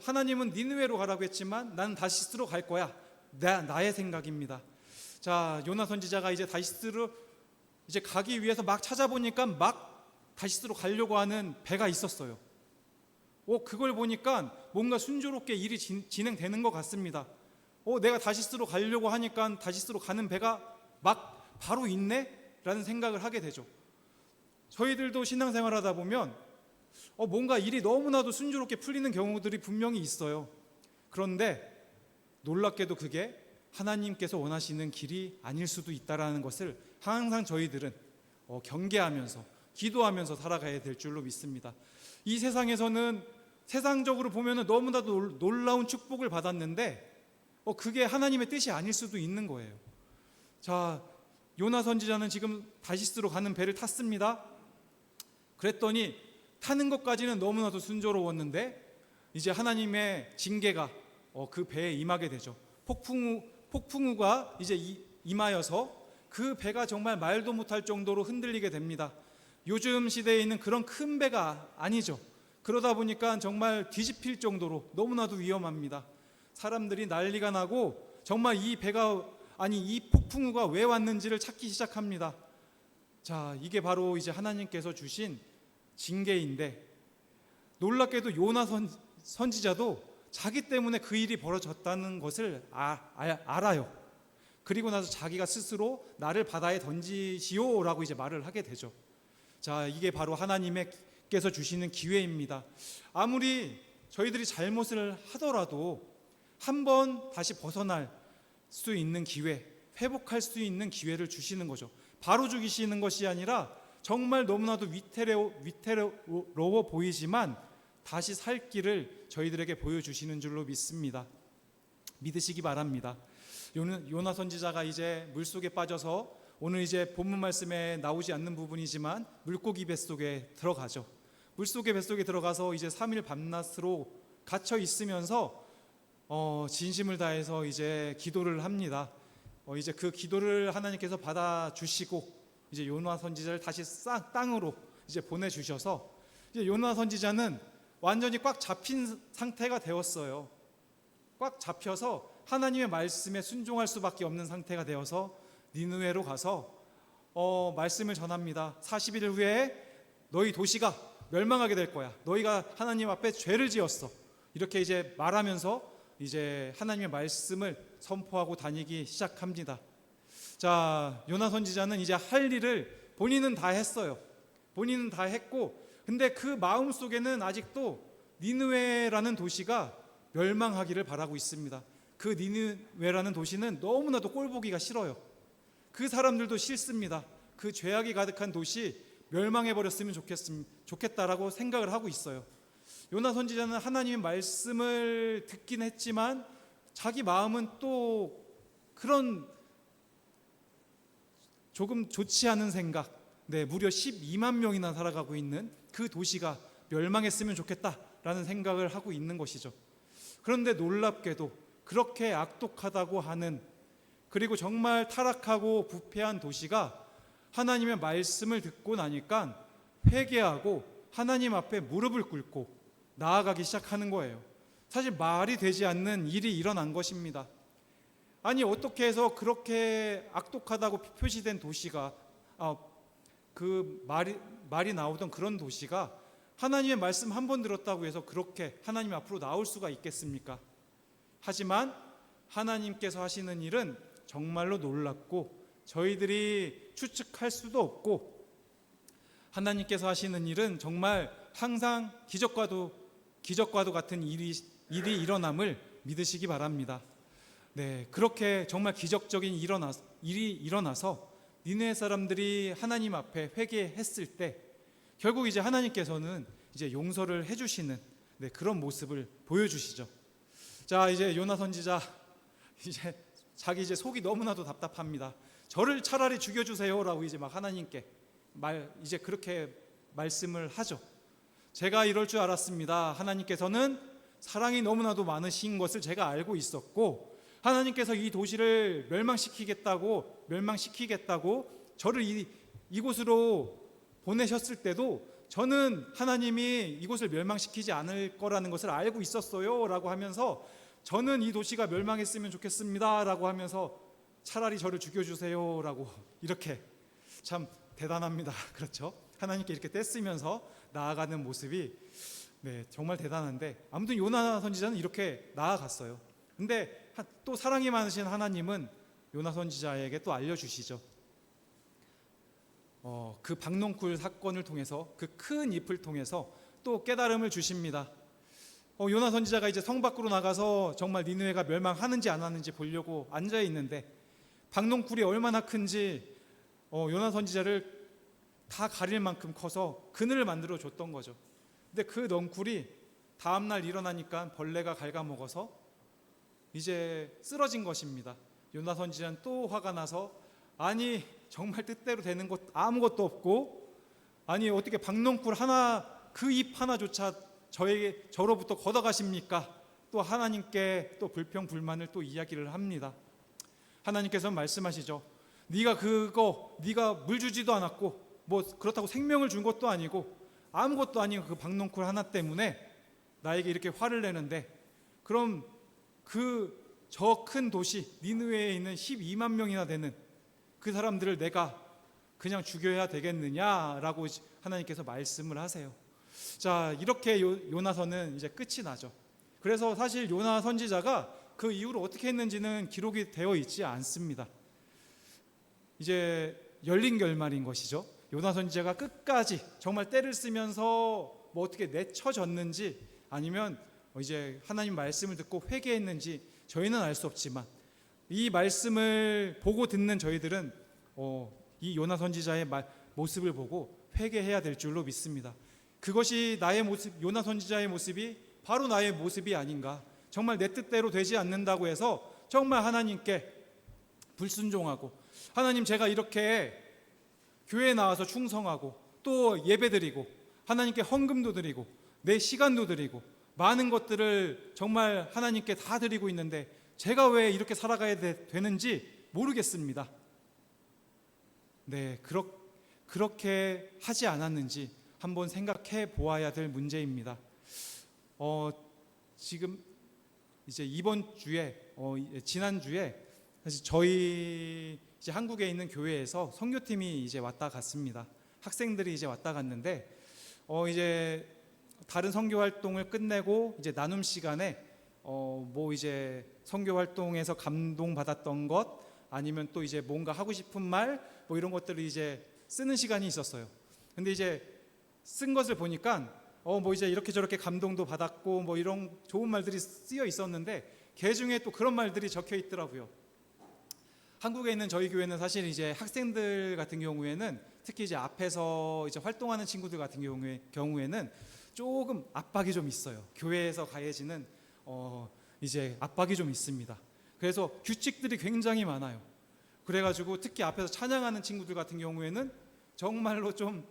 Speaker 4: 하나님은 니느웨로 가라고 했지만 나는 다시스로 갈 거야. 나의 생각입니다. 자, 요나 선지자가 이제 다시스로 이제 가기 위해서 막 찾아보니까 막 다시스로 가려고 하는 배가 있었어요. 그걸 보니까 뭔가 순조롭게 일이 진행되는 것 같습니다. 내가 다시스로 가려고 하니까 다시스로 가는 배가 막 바로 있네? 라는 생각을 하게 되죠. 저희들도 신앙생활 하다 보면 뭔가 일이 너무나도 순조롭게 풀리는 경우들이 분명히 있어요. 그런데 놀랍게도 그게 하나님께서 원하시는 길이 아닐 수도 있다는 것을 항상 저희들은 경계하면서 기도하면서 살아가야 될 줄로 믿습니다. 이 세상에서는 세상적으로 보면 너무나도 놀라운 축복을 받았는데 그게 하나님의 뜻이 아닐 수도 있는 거예요. 자, 요나 선지자는 지금 다시스로 가는 배를 탔습니다. 그랬더니 타는 것까지는 너무나도 순조로웠는데 이제 하나님의 징계가 그 배에 임하게 되죠. 폭풍우가 이제 임하여서 그 배가 정말 말도 못할 정도로 흔들리게 됩니다. 요즘 시대에 있는 그런 큰 배가 아니죠. 그러다 보니까 정말 뒤집힐 정도로 너무나도 위험합니다. 사람들이 난리가 나고 정말 이 폭풍우가 왜 왔는지를 찾기 시작합니다. 자, 이게 바로 이제 하나님께서 주신 징계인데, 놀랍게도 요나 선지자도 자기 때문에 그 일이 벌어졌다는 것을 알아요. 그리고 나서 자기가 스스로 나를 바다에 던지시오라고 이제 말을 하게 되죠. 자, 이게 바로 하나님께서 주시는 기회입니다. 아무리 저희들이 잘못을 하더라도 한번 다시 벗어날 수 있는 기회, 회복할 수 있는 기회를 주시는 거죠. 바로 죽이시는 것이 아니라 정말 너무나도 위태로워 보이지만 다시 살 길을 저희들에게 보여주시는 줄로 믿습니다. 믿으시기 바랍니다. 요나 선지자가 이제 물속에 빠져서, 오늘 이제 본문 말씀에 나오지 않는 부분이지만 물고기 뱃속에 들어가죠. 물속의 뱃속에 들어가서 이제 3일 밤낮으로 갇혀 있으면서 진심을 다해서 이제 기도를 합니다. 이제 그 기도를 하나님께서 받아주시고 이제 요나 선지자를 다시 땅으로 이제 보내주셔서 이제 요나 선지자는 완전히 꽉 잡힌 상태가 되었어요. 꽉 잡혀서 하나님의 말씀에 순종할 수밖에 없는 상태가 되어서 니느웨로 가서 말씀을 전합니다. 40일 후에 너희 도시가 멸망하게 될 거야. 너희가 하나님 앞에 죄를 지었어. 이렇게 이제 말하면서 이제 하나님의 말씀을 선포하고 다니기 시작합니다. 자, 요나 선지자는 이제 할 일을 본인은 다 했어요. 본인은 다 했고, 근데 그 마음 속에는 아직도 니느웨라는 도시가 멸망하기를 바라고 있습니다. 그 니느웨라는 도시는 너무나도 꼴보기가 싫어요. 그 사람들도 싫습니다. 그 죄악이 가득한 도시 멸망해 버렸으면 좋겠다라고 생각을 하고 있어요. 요나 선지자는 하나님의 말씀을 듣긴 했지만 자기 마음은 또 그런 조금 좋지 않은 생각, 무려 12만 명이나 살아가고 있는 그 도시가 멸망했으면 좋겠다라는 생각을 하고 있는 것이죠. 그런데 놀랍게도 그렇게 악독하다고 하는, 그리고 정말 타락하고 부패한 도시가 하나님의 말씀을 듣고 나니까 회개하고 하나님 앞에 무릎을 꿇고 나아가기 시작하는 거예요. 사실 말이 되지 않는 일이 일어난 것입니다. 아니, 어떻게 해서 그렇게 악독하다고 표시된 도시가, 그 말이 나오던 그런 도시가 하나님의 말씀 한 번 들었다고 해서 그렇게 하나님 앞으로 나올 수가 있겠습니까? 하지만 하나님께서 하시는 일은 정말로 놀랍고 저희들이 추측할 수도 없고, 하나님께서 하시는 일은 정말 항상 기적과도 같은 일이 일어남을 믿으시기 바랍니다. 그렇게 정말 기적적인 일이 일어나서 니느웨 사람들이 하나님 앞에 회개했을 때 결국 이제 하나님께서는 이제 용서를 해주시는 그런 모습을 보여주시죠. 자, 이제 요나 선지자 자기 속이 너무나도 답답합니다. 저를 차라리 죽여주세요라고 이제 막 하나님께 이제 그렇게 말씀을 하죠. 제가 이럴 줄 알았습니다. 하나님께서는 사랑이 너무나도 많으신 것을 제가 알고 있었고, 하나님께서 이 도시를 멸망시키겠다고 저를 이곳으로 보내셨을 때도 저는 하나님이 이곳을 멸망시키지 않을 거라는 것을 알고 있었어요 라고 하면서, 저는 이 도시가 멸망했으면 좋겠습니다 라고 하면서 차라리 저를 죽여주세요 라고, 이렇게 참 대단합니다. 그렇죠? 하나님께 이렇게 떼쓰면서 나아가는 모습이 정말 대단한데, 아무튼 요나 선지자는 이렇게 나아갔어요. 근데 또 사랑이 많으신 하나님은 요나 선지자에게 또 알려주시죠. 그 박농쿨 사건을 통해서, 그 큰 잎을 통해서 또 깨달음을 주십니다. 요나 선지자가 이제 성 밖으로 나가서 정말 니느웨가 멸망하는지 안 하는지 보려고 앉아 있는데, 박농쿨이 얼마나 큰지 요나 선지자를 다 가릴 만큼 커서 그늘을 만들어 줬던 거죠. 근데 그 넝쿨이 다음날 일어나니까 벌레가 갉아먹어서 이제 쓰러진 것입니다. 요나 선지자는 또 화가 나서, 아니 정말 뜻대로 되는 것 아무것도 없고, 아니 어떻게 박농쿨 하나, 그 잎 하나조차 저로부터 걷어가십니까? 또 하나님께 또 불평불만을 또 이야기를 합니다. 하나님께서 말씀하시죠. 네가 물 주지도 않았고 뭐 그렇다고 생명을 준 것도 아니고 아무것도 아닌 그 박농쿨 하나 때문에 나에게 이렇게 화를 내는데, 그럼 저 큰 도시 니느웨에 있는 12만 명이나 되는 그 사람들을 내가 그냥 죽여야 되겠느냐라고 하나님께서 말씀을 하세요. 자, 이렇게 요나서는 이제 끝이 나죠. 그래서 사실 요나 선지자가 그 이후로 어떻게 했는지는 기록이 되어 있지 않습니다. 이제 열린 결말인 것이죠. 요나 선지자가 끝까지 정말 때를 쓰면서 뭐 어떻게 내쳐졌는지, 아니면 이제 하나님 말씀을 듣고 회개했는지 저희는 알 수 없지만, 이 말씀을 보고 듣는 저희들은 이 요나 선지자의 모습을 보고 회개해야 될 줄로 믿습니다. 그것이 나의 모습, 요나 선지자의 모습이 바로 나의 모습이 아닌가. 정말 내 뜻대로 되지 않는다고 해서 정말 하나님께 불순종하고, 하나님 제가 이렇게 교회에 나와서 충성하고 또 예배드리고 하나님께 헌금도 드리고 내 시간도 드리고 많은 것들을 정말 하나님께 다 드리고 있는데 제가 왜 이렇게 살아가야 되는지 모르겠습니다. 그렇게 하지 않았는지 한번 생각해 보아야 될 문제입니다. 지금 이제 이번 주에 지난주에 사실 저희 이제 한국에 있는 교회에서 선교팀이 이제 왔다 갔습니다. 학생들이 이제 왔다 갔는데 이제 다른 선교 활동을 끝내고 이제 나눔 시간에 뭐 이제 선교 활동에서 감동 받았던 것, 아니면 또 이제 뭔가 하고 싶은 말 뭐 이런 것들을 이제 쓰는 시간이 있었어요. 근데 이제 쓴 것을 보니까 뭐 이제 이렇게 저렇게 감동도 받았고 뭐 이런 좋은 말들이 쓰여 있었는데 그 중에 또 그런 말들이 적혀 있더라고요. 한국에 있는 저희 교회는 사실 이제 학생들 같은 경우에는, 특히 이제 앞에서 이제 활동하는 친구들 같은 경우에는 조금 압박이 좀 있어요. 교회에서 가해지는 이제 압박이 좀 있습니다. 그래서 규칙들이 굉장히 많아요. 그래가지고 특히 앞에서 찬양하는 친구들 같은 경우에는 정말로 좀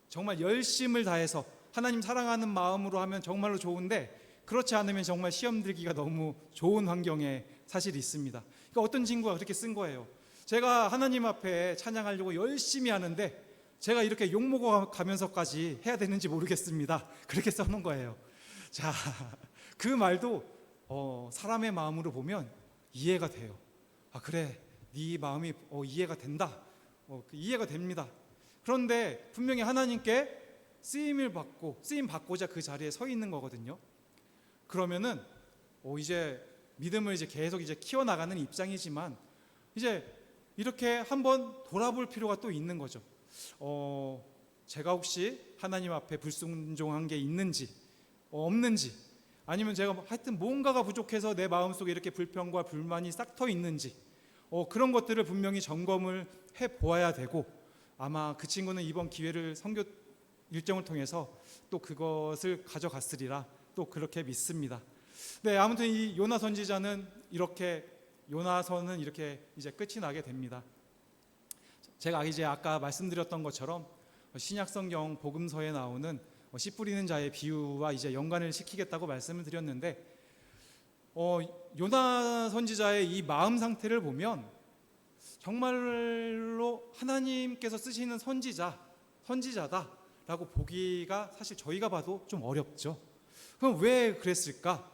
Speaker 4: 정말 열심을 다해서 하나님 사랑하는 마음으로 하면 정말로 좋은데, 그렇지 않으면 정말 시험 들기가 너무 좋은 환경에 사실 있습니다. 그러니까 어떤 친구가 그렇게 쓴 거예요. 제가 하나님 앞에 찬양하려고 열심히 하는데 제가 이렇게 욕먹어 가면서까지 해야 되는지 모르겠습니다. 그렇게 써놓은 거예요. 자, 그 말도 사람의 마음으로 보면 이해가 돼요. 아, 그래, 네 마음이 이해가 된다. 이해가 됩니다. 그런데 분명히 하나님께 쓰임 받고자 그 자리에 서 있는 거거든요. 그러면은 이제 믿음을 이제 계속 이제 키워나가는 입장이지만 이제 이렇게 한번 돌아볼 필요가 또 있는 거죠. 제가 혹시 하나님 앞에 불순종한 게 있는지 없는지, 아니면 제가 하여튼 뭔가가 부족해서 내 마음속에 이렇게 불평과 불만이 싹터 있는지, 그런 것들을 분명히 점검을 해 보아야 되고, 아마 그 친구는 이번 기회를 선교 일정을 통해서 또 그것을 가져갔으리라 또 그렇게 믿습니다. 네, 아무튼 이 요나 선지자는 요나서는 이렇게 이제 끝이 나게 됩니다. 제가 이제 아까 말씀드렸던 것처럼 신약성경 복음서에 나오는 씨 뿌리는 자의 비유와 이제 연관을 시키겠다고 말씀을 드렸는데, 요나 선지자의 이 마음 상태를 보면 정말로 하나님께서 쓰시는 선지자다라고 보기가 사실 저희가 봐도 좀 어렵죠. 그럼 왜 그랬을까?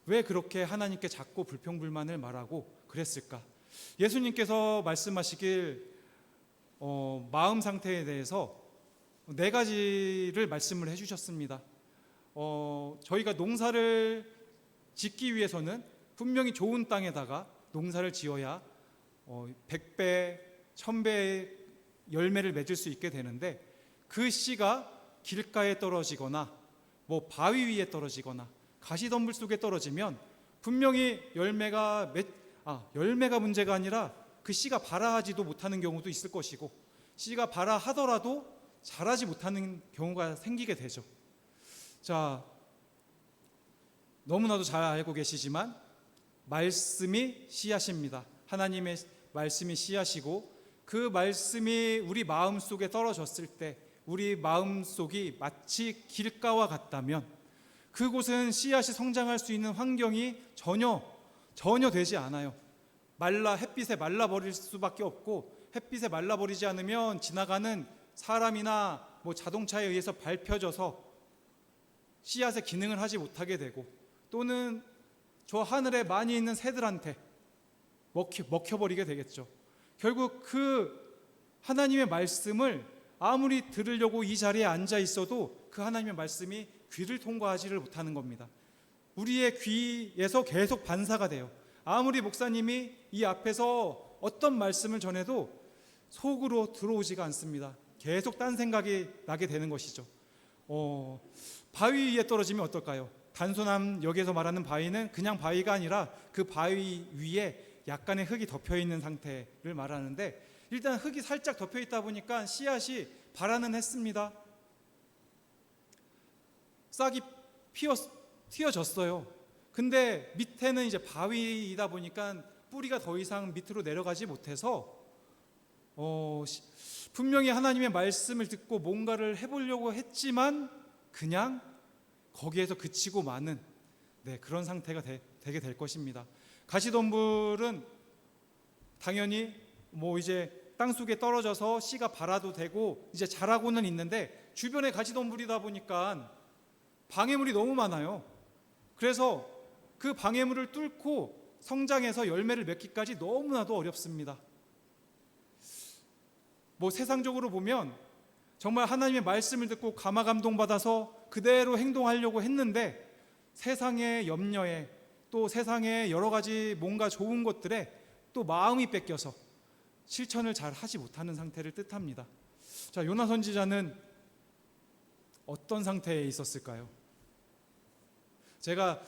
Speaker 4: 왜 그렇게 하나님께 자꾸 불평불만을 말하고 그랬을까? 예수님께서 말씀하시길 마음 상태에 대해서 4가지를 말씀을 해주셨습니다. 저희가 농사를 짓기 위해서는 분명히 좋은 땅에다가 농사를 지어야 100배, 1000배의 열매를 맺을 수 있게 되는데, 그 씨가 길가에 떨어지거나 뭐 바위 위에 떨어지거나 가시덤불 속에 떨어지면 분명히 열매가 문제가 아니라 그 씨가 발아하지도 못하는 경우도 있을 것이고, 씨가 발아하더라도 자라지 못하는 경우가 생기게 되죠. 자, 너무나도 잘 알고 계시지만 말씀이 씨앗입니다. 하나님의 말씀이 씨앗이고, 그 말씀이 우리 마음속에 떨어졌을 때 우리 마음속이 마치 길가와 같다면 그곳은 씨앗이 성장할 수 있는 환경이 전혀 되지 않아요. 햇빛에 말라버릴 수밖에 없고, 햇빛에 말라버리지 않으면 지나가는 사람이나 뭐 자동차에 의해서 밟혀져서 씨앗의 기능을 하지 못하게 되고, 또는 저 하늘에 많이 있는 새들한테 먹혀버리게 되겠죠. 결국 그 하나님의 말씀을 아무리 들으려고 이 자리에 앉아 있어도 그 하나님의 말씀이 귀를 통과하지를 못하는 겁니다. 우리의 귀에서 계속 반사가 돼요. 아무리 목사님이 이 앞에서 어떤 말씀을 전해도 속으로 들어오지가 않습니다. 계속 딴 생각이 나게 되는 것이죠. 바위 위에 떨어지면 어떨까요? 단순한 여기에서 말하는 바위는 그냥 바위가 아니라 그 바위 위에 약간의 흙이 덮여 있는 상태를 말하는데, 일단 흙이 살짝 덮여 있다 보니까 씨앗이 발아는 했습니다. 싹이 튀어졌어요. 근데 밑에는 이제 바위이다 보니까 뿌리가 더 이상 밑으로 내려가지 못해서 분명히 하나님의 말씀을 듣고 뭔가를 해보려고 했지만 그냥 거기에서 그치고 마는 그런 상태가 되게 될 것입니다. 가시덤불은 당연히 뭐 이제 땅속에 떨어져서 씨가 발아도 되고 이제 자라고는 있는데, 주변에 가시덤불이다 보니까 방해물이 너무 많아요. 그래서 그 방해물을 뚫고 성장해서 열매를 맺기까지 너무나도 어렵습니다. 뭐 세상적으로 보면 정말 하나님의 말씀을 듣고 감화 감동받아서 그대로 행동하려고 했는데, 세상의 염려에 또 세상의 여러 가지 뭔가 좋은 것들에 또 마음이 뺏겨서 실천을 잘 하지 못하는 상태를 뜻합니다. 자, 요나 선지자는 어떤 상태에 있었을까요? 제가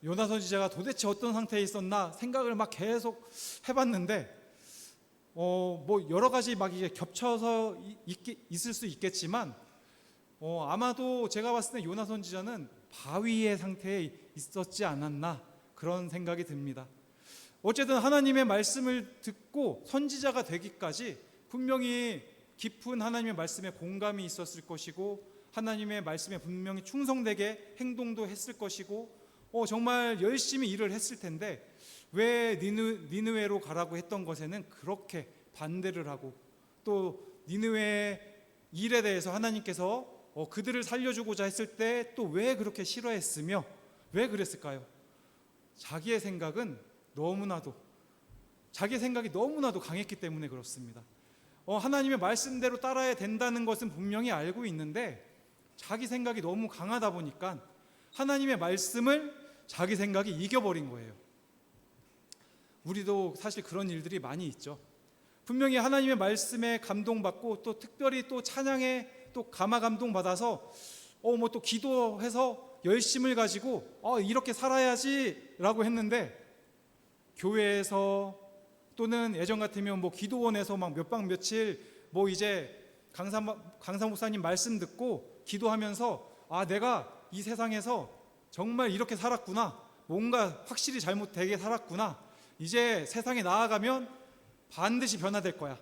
Speaker 4: 요나 선지자가 도대체 어떤 상태에 있었나 생각을 막 계속 해봤는데, 뭐 여러 가지 막 이게 겹쳐서 있을 수 있겠지만, 아마도 제가 봤을 때 요나 선지자는 바위의 상태에 있었지 않았나 그런 생각이 듭니다. 어쨌든 하나님의 말씀을 듣고 선지자가 되기까지 분명히 깊은 하나님의 말씀에 공감이 있었을 것이고 하나님의 말씀에 분명히 충성되게 행동도 했을 것이고 정말 열심히 일을 했을 텐데 왜 니느웨로 가라고 했던 것에는 그렇게 반대를 하고 또 니느웨의 일에 대해서 하나님께서 그들을 살려주고자 했을 때 또 왜 그렇게 싫어했으며 왜 그랬을까요? 자기의 생각이 너무나도 강했기 때문에 그렇습니다. 하나님의 말씀대로 따라야 된다는 것은 분명히 알고 있는데 자기 생각이 너무 강하다 보니까 하나님의 말씀을 자기 생각이 이겨버린 거예요. 우리도 사실 그런 일들이 많이 있죠. 분명히 하나님의 말씀에 감동받고 또 특별히 또 찬양에 또 감화 감동 받아서 또 기도해서 열심을 가지고 이렇게 살아야지라고 했는데 교회에서 또는 예전 같으면 기도원에서 막 몇 박 며칠 이제 강사 목사님 말씀 듣고 기도하면서 내가 이 세상에서 정말 이렇게 살았구나, 뭔가 확실히 잘못되게 살았구나, 이제 세상에 나아가면 반드시 변화될 거야,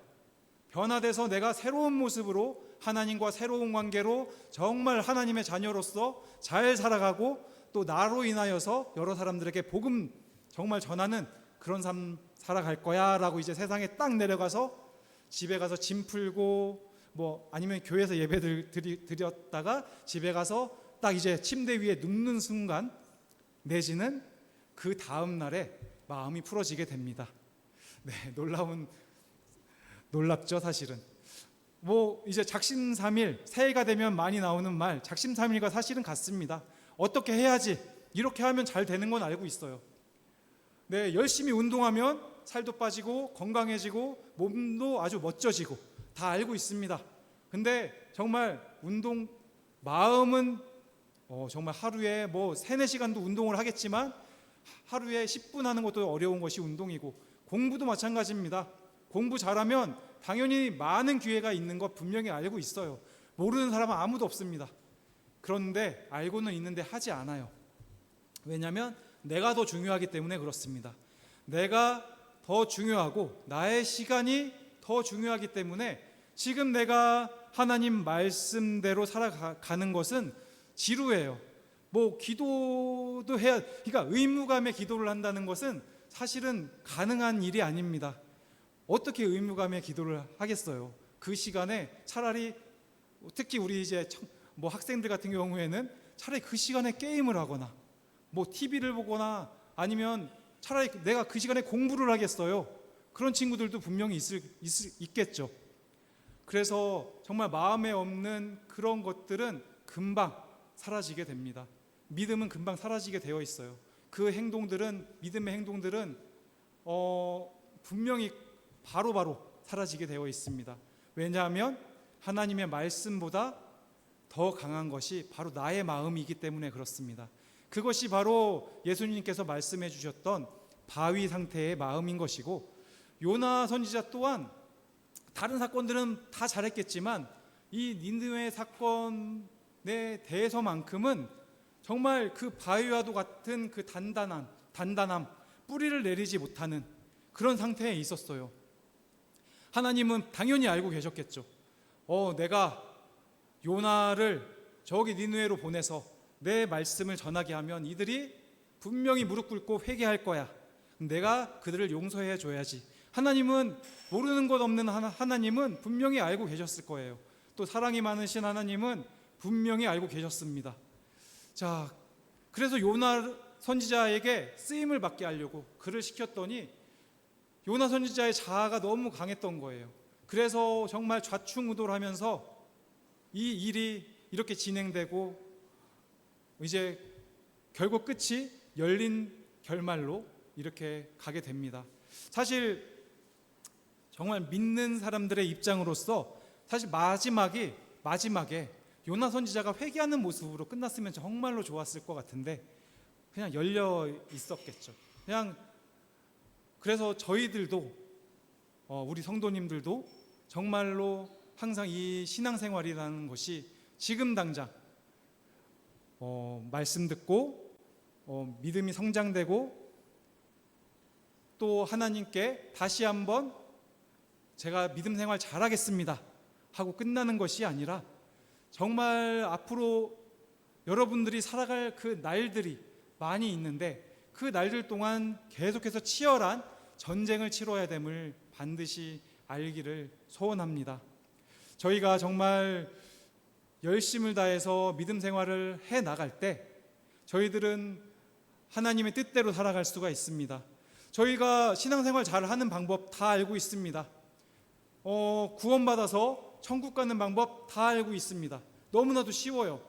Speaker 4: 변화돼서 내가 새로운 모습으로 하나님과 새로운 관계로 정말 하나님의 자녀로서 잘 살아가고 또 나로 인하여서 여러 사람들에게 복음 정말 전하는 그런 삶 살아갈 거야 라고 이제 세상에 딱 내려가서 집에 가서 짐 풀고 아니면 교회에서 예배 드렸다가 집에 가서 딱 이제 침대 위에 눕는 순간 내지는 그 다음 날에 마음이 풀어지게 됩니다. 네, 놀랍죠 사실은. 이제 작심삼일, 새해가 되면 많이 나오는 말 작심삼일과 사실은 같습니다. 어떻게 해야지 이렇게 하면 잘 되는 건 알고 있어요. 네, 열심히 운동하면 살도 빠지고 건강해지고 몸도 아주 멋져지고 다 알고 있습니다. 근데 정말 마음은 정말 하루에 3-4시간도 운동을 하겠지만 하루에 10분 하는 것도 어려운 것이 운동이고 공부도 마찬가지입니다. 공부 잘하면 당연히 많은 기회가 있는 것 분명히 알고 있어요. 모르는 사람은 아무도 없습니다. 그런데 알고는 있는데 하지 않아요. 왜냐하면 내가 더 중요하기 때문에 그렇습니다. 내가 더 중요하고 나의 시간이 더 중요하기 때문에 지금 내가 하나님 말씀대로 살아가는 것은 지루해요. 기도도 해야, 그러니까 의무감에 기도를 한다는 것은 사실은 가능한 일이 아닙니다. 어떻게 의무감에 기도를 하겠어요? 그 시간에 차라리 특히 우리 이제 학생들 같은 경우에는 차라리 그 시간에 게임을 하거나 TV를 보거나 아니면 차라리 내가 그 시간에 공부를 하겠어요. 그런 친구들도 분명히 있겠죠. 그래서 정말 마음에 없는 그런 것들은 금방 사라지게 됩니다. 믿음은 금방 사라지게 되어 있어요. 그 행동들은, 믿음의 행동들은 분명히 바로바로 사라지게 되어 있습니다. 왜냐하면 하나님의 말씀보다 더 강한 것이 바로 나의 마음이기 때문에 그렇습니다. 그것이 바로 예수님께서 말씀해 주셨던 바위 상태의 마음인 것이고, 요나 선지자 또한 다른 사건들은 다 잘했겠지만 이 니느웨 사건에 대해서만큼은 정말 그 바위와도 같은 그 단단함, 뿌리를 내리지 못하는 그런 상태에 있었어요. 하나님은 당연히 알고 계셨겠죠. 내가 요나를 저기 니느웨로 보내서 내 말씀을 전하게 하면 이들이 분명히 무릎 꿇고 회개할 거야. 내가 그들을 용서해 줘야지. 하나님은, 모르는 것 없는 하나님은 분명히 알고 계셨을 거예요. 또 사랑이 많으신 하나님은 분명히 알고 계셨습니다. 자, 그래서 요나 선지자에게 쓰임을 받게 하려고 그를 시켰더니 요나 선지자의 자아가 너무 강했던 거예요. 그래서 정말 좌충우돌하면서 이 일이 이렇게 진행되고 이제 결국 끝이 열린 결말로 이렇게 가게 됩니다. 사실 정말 믿는 사람들의 입장으로서 사실 마지막에 요나 선지자가 회개하는 모습으로 끝났으면 정말로 좋았을 것 같은데 그냥 열려 있었겠죠. 그래서 저희들도 우리 성도님들도 정말로 항상 이 신앙생활이라는 것이 지금 당장 말씀 듣고 믿음이 성장되고 또 하나님께 다시 한번 제가 믿음 생활 잘하겠습니다 하고 끝나는 것이 아니라 정말 앞으로 여러분들이 살아갈 그 날들이 많이 있는데 그 날들 동안 계속해서 치열한 전쟁을 치러야 됨을 반드시 알기를 소원합니다. 저희가 정말 열심을 다해서 믿음 생활을 해 나갈 때 저희들은 하나님의 뜻대로 살아갈 수가 있습니다. 저희가 신앙생활 잘 하는 방법 다 알고 있습니다. 구원받아서 천국 가는 방법 다 알고 있습니다. 너무나도 쉬워요.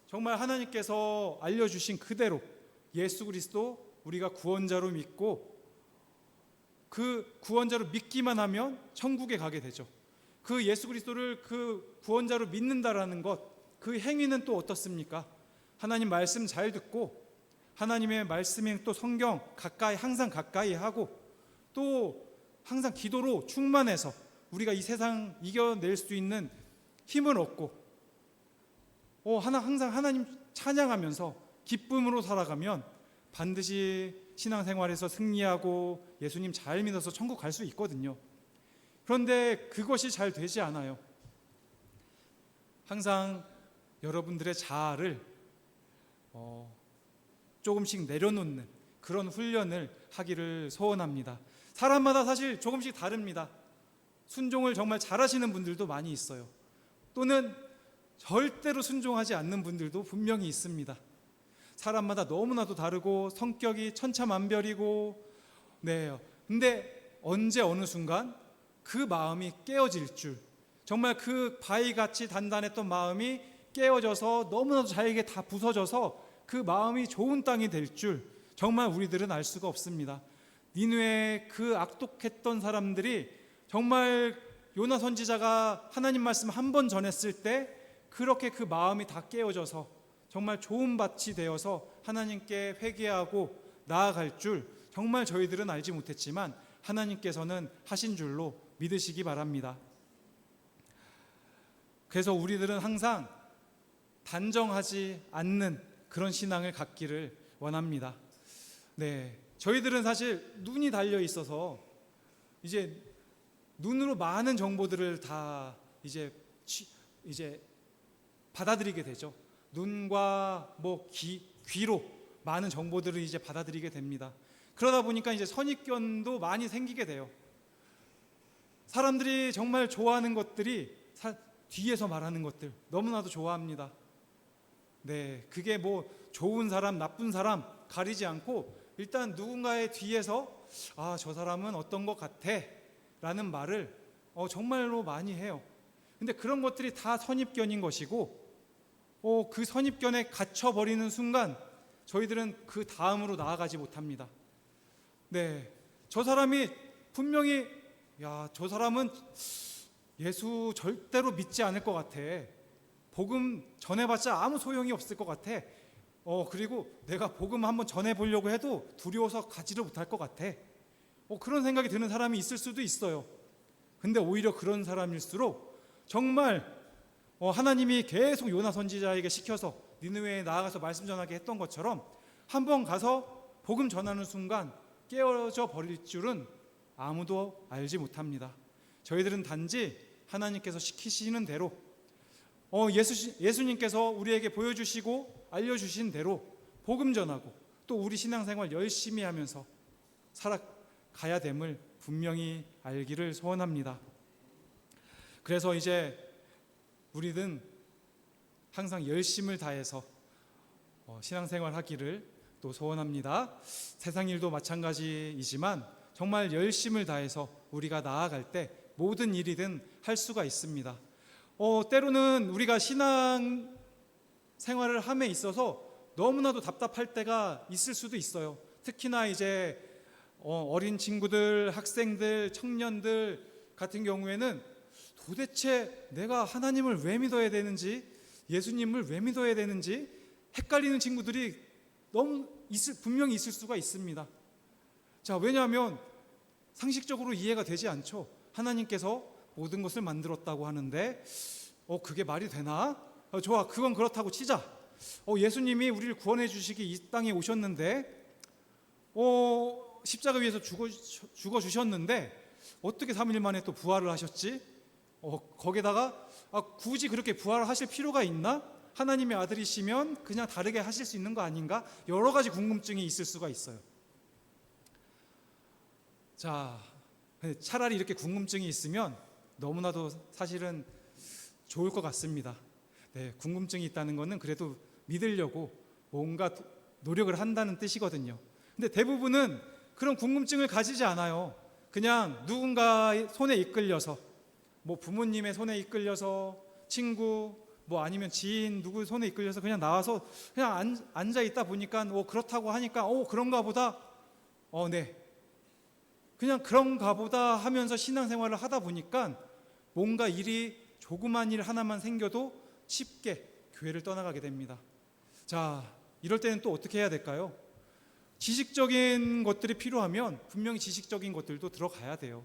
Speaker 4: 정말 하나님께서 알려주신 그대로 예수 그리스도 우리가 구원자로 믿고 그 구원자로 믿기만 하면 천국에 가게 되죠. 그 예수 그리스도를 그 구원자로 믿는다라는 것, 그 행위는 또 어떻습니까? 하나님 말씀 잘 듣고 하나님의 말씀인 또 성경 항상 가까이 하고 또 항상 기도로 충만해서 우리가 이 세상 이겨낼 수 있는 힘을 얻고 항상 하나님 찬양하면서 기쁨으로 살아가면 반드시 신앙생활에서 승리하고 예수님 잘 믿어서 천국 갈 수 있거든요. 그런데 그것이 잘 되지 않아요. 항상 여러분들의 자아를 조금씩 내려놓는 그런 훈련을 하기를 소원합니다. 사람마다 사실 조금씩 다릅니다. 순종을 정말 잘하시는 분들도 많이 있어요. 또는 절대로 순종하지 않는 분들도 분명히 있습니다. 사람마다 너무나도 다르고 성격이 천차만별이고 근데 언제 어느 순간 그 마음이 깨어질 줄, 정말 그 바위같이 단단했던 마음이 깨어져서 너무나도 잘게 다 부서져서 그 마음이 좋은 땅이 될 줄 정말 우리들은 알 수가 없습니다. 니느웨의 그 악독했던 사람들이 정말 요나 선지자가 하나님 말씀 한 번 전했을 때 그렇게 그 마음이 다 깨어져서 정말 좋은 밭이 되어서 하나님께 회개하고 나아갈 줄 정말 저희들은 알지 못했지만 하나님께서는 하신 줄로 믿으시기 바랍니다. 그래서 우리들은 항상 단정하지 않는 그런 신앙을 갖기를 원합니다. 저희들은 사실 눈이 달려 있어서 이제 눈으로 많은 정보들을 다 이제 받아들이게 되죠. 눈과 귀로 많은 정보들을 이제 받아들이게 됩니다. 그러다 보니까 이제 선입견도 많이 생기게 돼요. 사람들이 정말 좋아하는 것들이 뒤에서 말하는 것들 너무나도 좋아합니다. 그게 좋은 사람, 나쁜 사람 가리지 않고 일단 누군가의 뒤에서 저 사람은 어떤 것 같아 라는 말을 정말로 많이 해요. 근데 그런 것들이 다 선입견인 것이고 그 선입견에 갇혀버리는 순간 저희들은 그 다음으로 나아가지 못합니다. 저 사람이 분명히 저 사람은 예수 절대로 믿지 않을 것 같아. 복음 전해봤자 아무 소용이 없을 것 같아. 그리고 내가 복음 한번 전해보려고 해도 두려워서 가지를 못할 것 같아. 그런 생각이 드는 사람이 있을 수도 있어요. 근데 오히려 그런 사람일수록 정말 하나님이 계속 요나 선지자에게 시켜서 니느웨에 나아가서 말씀 전하게 했던 것처럼 한번 가서 복음 전하는 순간 깨어져 버릴 줄은 아무도 알지 못합니다. 저희들은 단지 하나님께서 시키시는 대로 예수님께서 우리에게 보여주시고 알려주신 대로 복음 전하고 또 우리 신앙생활 열심히 하면서 살아가야 됨을 분명히 알기를 소원합니다. 그래서 이제 우리는 항상 열심을 다해서 신앙생활 하기를 또 소원합니다. 세상 일도 마찬가지이지만 정말 열심을 다해서 우리가 나아갈 때 모든 일이든 할 수가 있습니다. 때로는 우리가 신앙 생활을 함에 있어서 너무나도 답답할 때가 있을 수도 있어요. 특히나 이제 어린 친구들, 학생들, 청년들 같은 경우에는 도대체 내가 하나님을 왜 믿어야 되는지, 예수님을 왜 믿어야 되는지 헷갈리는 친구들이 분명히 있을 수가 있습니다. 왜냐하면 상식적으로 이해가 되지 않죠. 하나님께서 모든 것을 만들었다고 하는데 그게 말이 되나? 좋아, 그건 그렇다고 치자. 예수님이 우리를 구원해 주시기 이 땅에 오셨는데 십자가 위에서 죽어 주셨는데 어떻게 3일 만에 또 부활을 하셨지? 거기다가 굳이 그렇게 부활을 하실 필요가 있나? 하나님의 아들이시면 그냥 다르게 하실 수 있는 거 아닌가? 여러 가지 궁금증이 있을 수가 있어요. 자, 차라리 이렇게 궁금증이 있으면 너무나도 사실은 좋을 것 같습니다. 네, 궁금증이 있다는 것은 그래도 믿으려고 뭔가 노력을 한다는 뜻이거든요. 근데 대부분은 그런 궁금증을 가지지 않아요. 그냥 누군가의 손에 이끌려서, 뭐 부모님의 손에 이끌려서, 친구, 뭐 아니면 지인 누구 손에 이끌려서 그냥 나와서 그냥 앉아 있다 보니까 그렇다고 하니까 그런가 보다. 네. 그냥 그런가 보다 하면서 신앙생활을 하다 보니까 뭔가 일이 조그만 일 하나만 생겨도 쉽게 교회를 떠나가게 됩니다. 자, 이럴 때는 또 어떻게 해야 될까요? 지식적인 것들이 필요하면 분명히 지식적인 것들도 들어가야 돼요.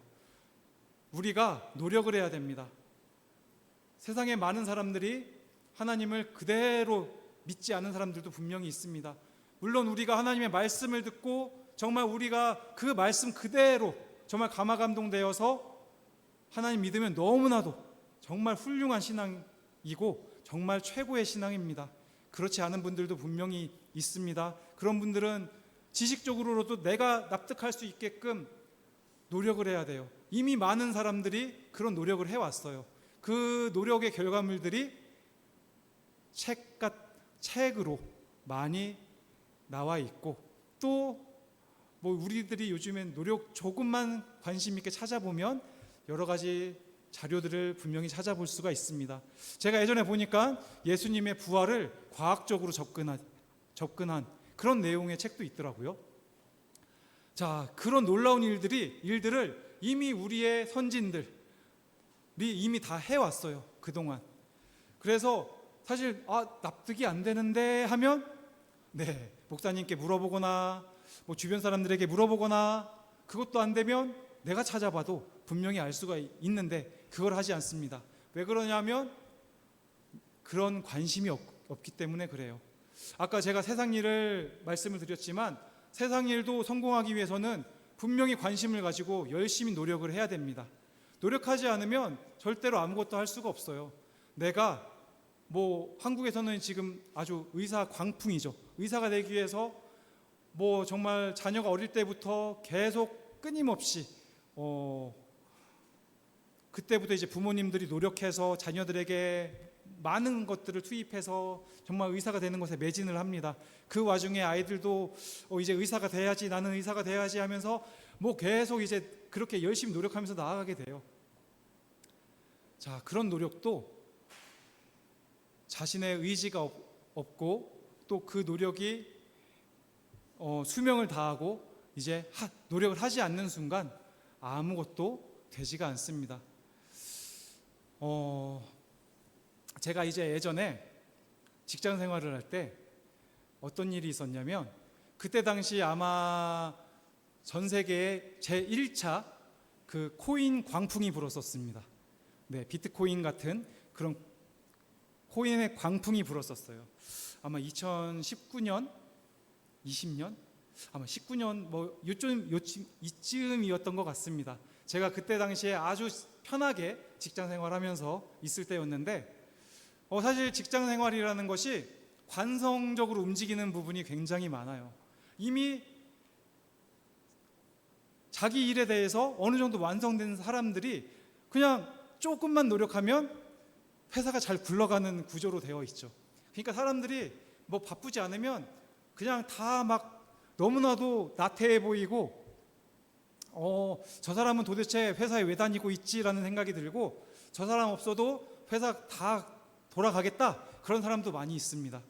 Speaker 4: 우리가 노력을 해야 됩니다. 세상에 많은 사람들이 하나님을 그대로 믿지 않은 사람들도 분명히 있습니다. 물론 우리가 하나님의 말씀을 듣고 정말 우리가 그 말씀 그대로 정말 감화감동되어서 하나님 믿으면 너무나도 정말 훌륭한 신앙이고 정말 최고의 신앙입니다. 그렇지 않은 분들도 분명히 있습니다. 그런 분들은 지식적으로도 내가 납득할 수 있게끔 노력을 해야 돼요. 이미 많은 사람들이 그런 노력을 해왔어요. 그 노력의 결과물들이 책으로 많이 나와 있고, 또 뭐 우리들이 요즘엔 노력 조금만 관심 있게 찾아보면 여러 가지 자료들을 분명히 찾아볼 수가 있습니다. 제가 예전에 보니까 예수님의 부활을 과학적으로 접근한 그런 내용의 책도 있더라고요. 자, 그런 놀라운 일들을 이미 우리의 선진들이 이미 다 해왔어요, 그동안. 그래서 사실 납득이 안 되는데 하면 목사님께 물어보거나 뭐 주변 사람들에게 물어보거나, 그것도 안 되면 내가 찾아봐도 분명히 알 수가 있는데 그걸 하지 않습니다. 왜 그러냐면 그런 관심이 없기 때문에 그래요. 아까 제가 세상 일을 말씀을 드렸지만 세상 일도 성공하기 위해서는 분명히 관심을 가지고 열심히 노력을 해야 됩니다. 노력하지 않으면 절대로 아무것도 할 수가 없어요. 내가 뭐 한국에서는 지금 아주 의사 광풍이죠. 의사가 되기 위해서 뭐 정말 자녀가 어릴 때부터 계속 끊임없이 그때부터 이제 부모님들이 노력해서 자녀들에게 많은 것들을 투입해서 정말 의사가 되는 것에 매진을 합니다. 그 와중에 아이들도 이제 의사가 돼야지, 나는 의사가 돼야지 하면서 뭐 계속 이제 그렇게 열심히 노력하면서 나아가게 돼요. 자, 그런 노력도 자신의 의지가 없고 또 그 노력이 수명을 다하고 이제 노력을 하지 않는 순간 아무것도 되지가 않습니다. 제가 이제 예전에 직장 생활을 할 때 어떤 일이 있었냐면, 그때 당시 아마 전 세계에 제1차 그 코인 광풍이 불었었습니다. 네, 비트코인 같은 그런 코인의 광풍이 불었었어요. 아마 2019년, 20년, 아마 19년 뭐 이쯤이었던 것 같습니다. 제가 그때 당시에 아주 편하게 직장 생활하면서 있을 때였는데, 사실 직장 생활이라는 것이 관성적으로 움직이는 부분이 굉장히 많아요. 이미 자기 일에 대해서 어느 정도 완성된 사람들이 그냥 조금만 노력하면 회사가 잘 굴러가는 구조로 되어 있죠. 그러니까 사람들이 뭐 바쁘지 않으면 그냥 다 막 너무나도 나태해 보이고, 저 사람은 도대체 회사에 왜 다니고 있지라는 생각이 들고, 저 사람 없어도 회사 다 돌아가겠다, 그런 사람도 많이 있습니다.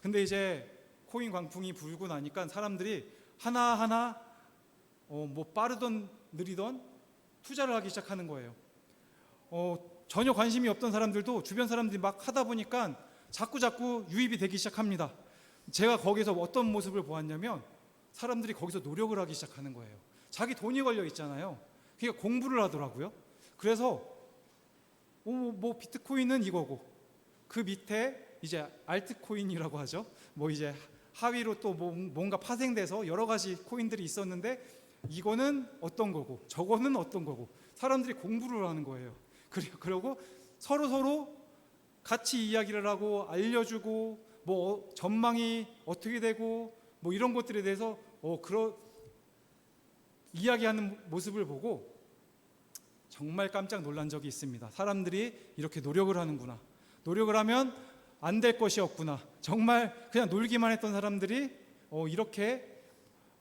Speaker 4: 근데 이제 코인 광풍이 불고 나니까 사람들이 하나하나 뭐 빠르던 느리던 투자를 하기 시작하는 거예요. 전혀 관심이 없던 사람들도 주변 사람들이 막 하다 보니까 자꾸 유입이 되기 시작합니다. 제가 거기서 어떤 모습을 보았냐면 사람들이 거기서 노력을 하기 시작하는 거예요. 자기 돈이 걸려 있잖아요. 그러니까 공부를 하더라고요. 그래서 뭐 비트코인은 이거고, 그 밑에 이제 알트코인이라고 하죠. 뭐 이제 하위로 또 뭔가 파생돼서 여러 가지 코인들이 있었는데 이거는 어떤 거고 저거는 어떤 거고 사람들이 공부를 하는 거예요. 그리고 서로 같이 이야기를 하고 알려주고 뭐 전망이 어떻게 되고 뭐 이런 것들에 대해서 이야기하는 모습을 보고 정말 깜짝 놀란 적이 있습니다. 사람들이 이렇게 노력을 하는구나. 노력을 하면 안 될 것이 없구나. 정말 그냥 놀기만 했던 사람들이 이렇게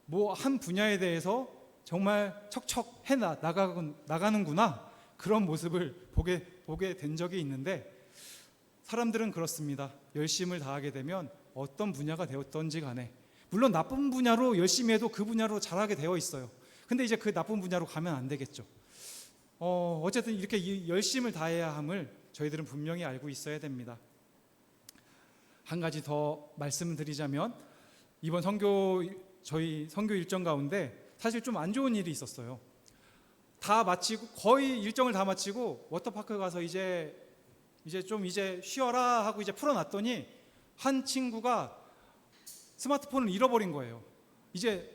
Speaker 4: 뭐 한 분야에 대해서 정말 척척 해 나가는구나. 그런 모습을 보게 된 적이 있는데 사람들은 그렇습니다. 열심을 다하게 되면 어떤 분야가 되었던지 간에 물론 나쁜 분야로 열심히 해도 그 분야로 잘하게 되어 있어요. 근데 이제 그 나쁜 분야로 가면 안 되겠죠. 어쨌든 이렇게 이 열심을 다해야 함을 저희들은 분명히 알고 있어야 됩니다. 한 가지 더 말씀드리자면 이번 저희 선교 일정 가운데 사실 좀 안 좋은 일이 있었어요. 다 마치고 거의 일정을 다 마치고 워터파크 가서 이제 쉬어라 하고 이제 풀어놨더니 한 친구가 스마트폰을 잃어버린 거예요. 이제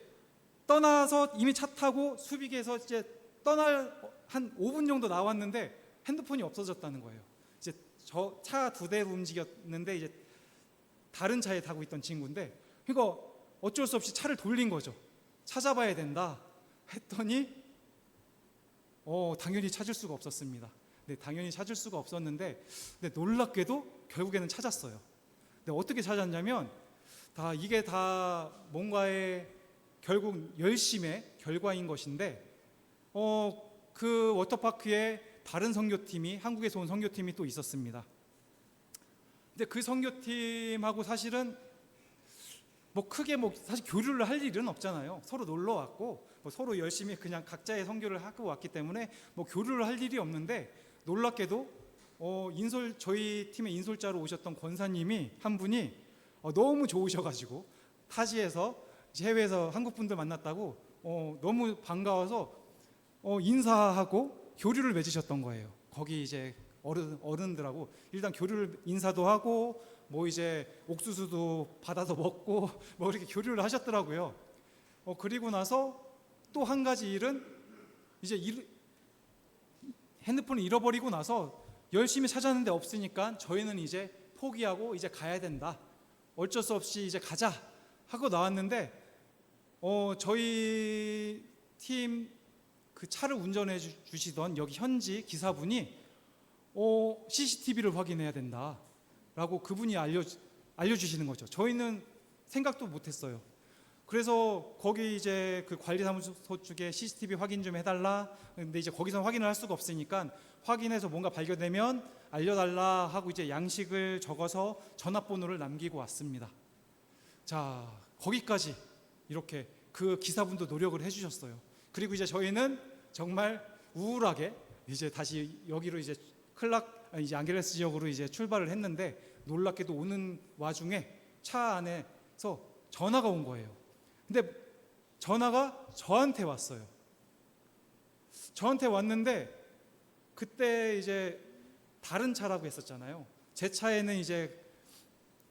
Speaker 4: 떠나서 이미 차 타고 수비계에서 이제 떠날 한 5분 정도 나왔는데 핸드폰이 없어졌다는 거예요. 이제 저 차 2대로 움직였는데 이제 다른 차에 타고 있던 친구인데 그러니까 어쩔 수 없이 차를 돌린 거죠. 찾아봐야 된다 했더니 당연히 찾을 수가 없었습니다. 네, 당연히 찾을 수가 없었는데 근데 놀랍게도 결국에는 찾았어요. 근데 어떻게 찾았냐면 이게 다 뭔가의 결국 열심의 결과인 것인데 그 워터파크에 다른 선교팀이 한국에서 온 선교팀이 또 있었습니다. 근데 그 선교팀하고 사실은 뭐 크게 사실 교류를 할 일은 없잖아요. 서로 놀러 왔고 서로 열심히 그냥 각자의 선교를 하고 왔기 때문에 교류를 할 일이 없는데 놀랍게도 저희 팀의 인솔자로 오셨던 권사님이 한 분이 너무 좋으셔가지고 타지에서 해외에서 한국 분들 만났다고 너무 반가워서 인사하고 교류를 맺으셨던 거예요. 거기 이제 어른들하고 일단 교류를 인사도 하고 이제 옥수수도 받아서 먹고 이렇게 교류를 하셨더라고요. 그리고 나서 또 한 가지 일은 이제 핸드폰을 잃어버리고 나서 열심히 찾았는데 없으니까 저희는 이제 포기하고 이제 가야 된다. 어쩔 수 없이 이제 가자 하고 나왔는데 저희 팀 그 차를 운전해 주시던 여기 현지 기사분이 CCTV를 확인해야 된다라고 그분이 알려주시는 거죠. 저희는 생각도 못했어요. 그래서 거기 이제 그 관리사무소 쪽에 CCTV 확인 좀 해달라. 근데 이제 거기서 확인을 할 수가 없으니까 확인해서 뭔가 발견되면 알려달라 하고 이제 양식을 적어서 전화번호를 남기고 왔습니다. 자, 거기까지 이렇게 그 기사분도 노력을 해주셨어요. 그리고 이제 저희는 정말 우울하게 이제 다시 여기로 이제 이제 앙게레스 지역으로 이제 출발을 했는데 놀랍게도 오는 와중에 차 안에서 전화가 온 거예요. 근데 전화가 저한테 왔어요. 저한테 왔는데 그때 이제 다른 차라고 했었잖아요. 제 차에는 이제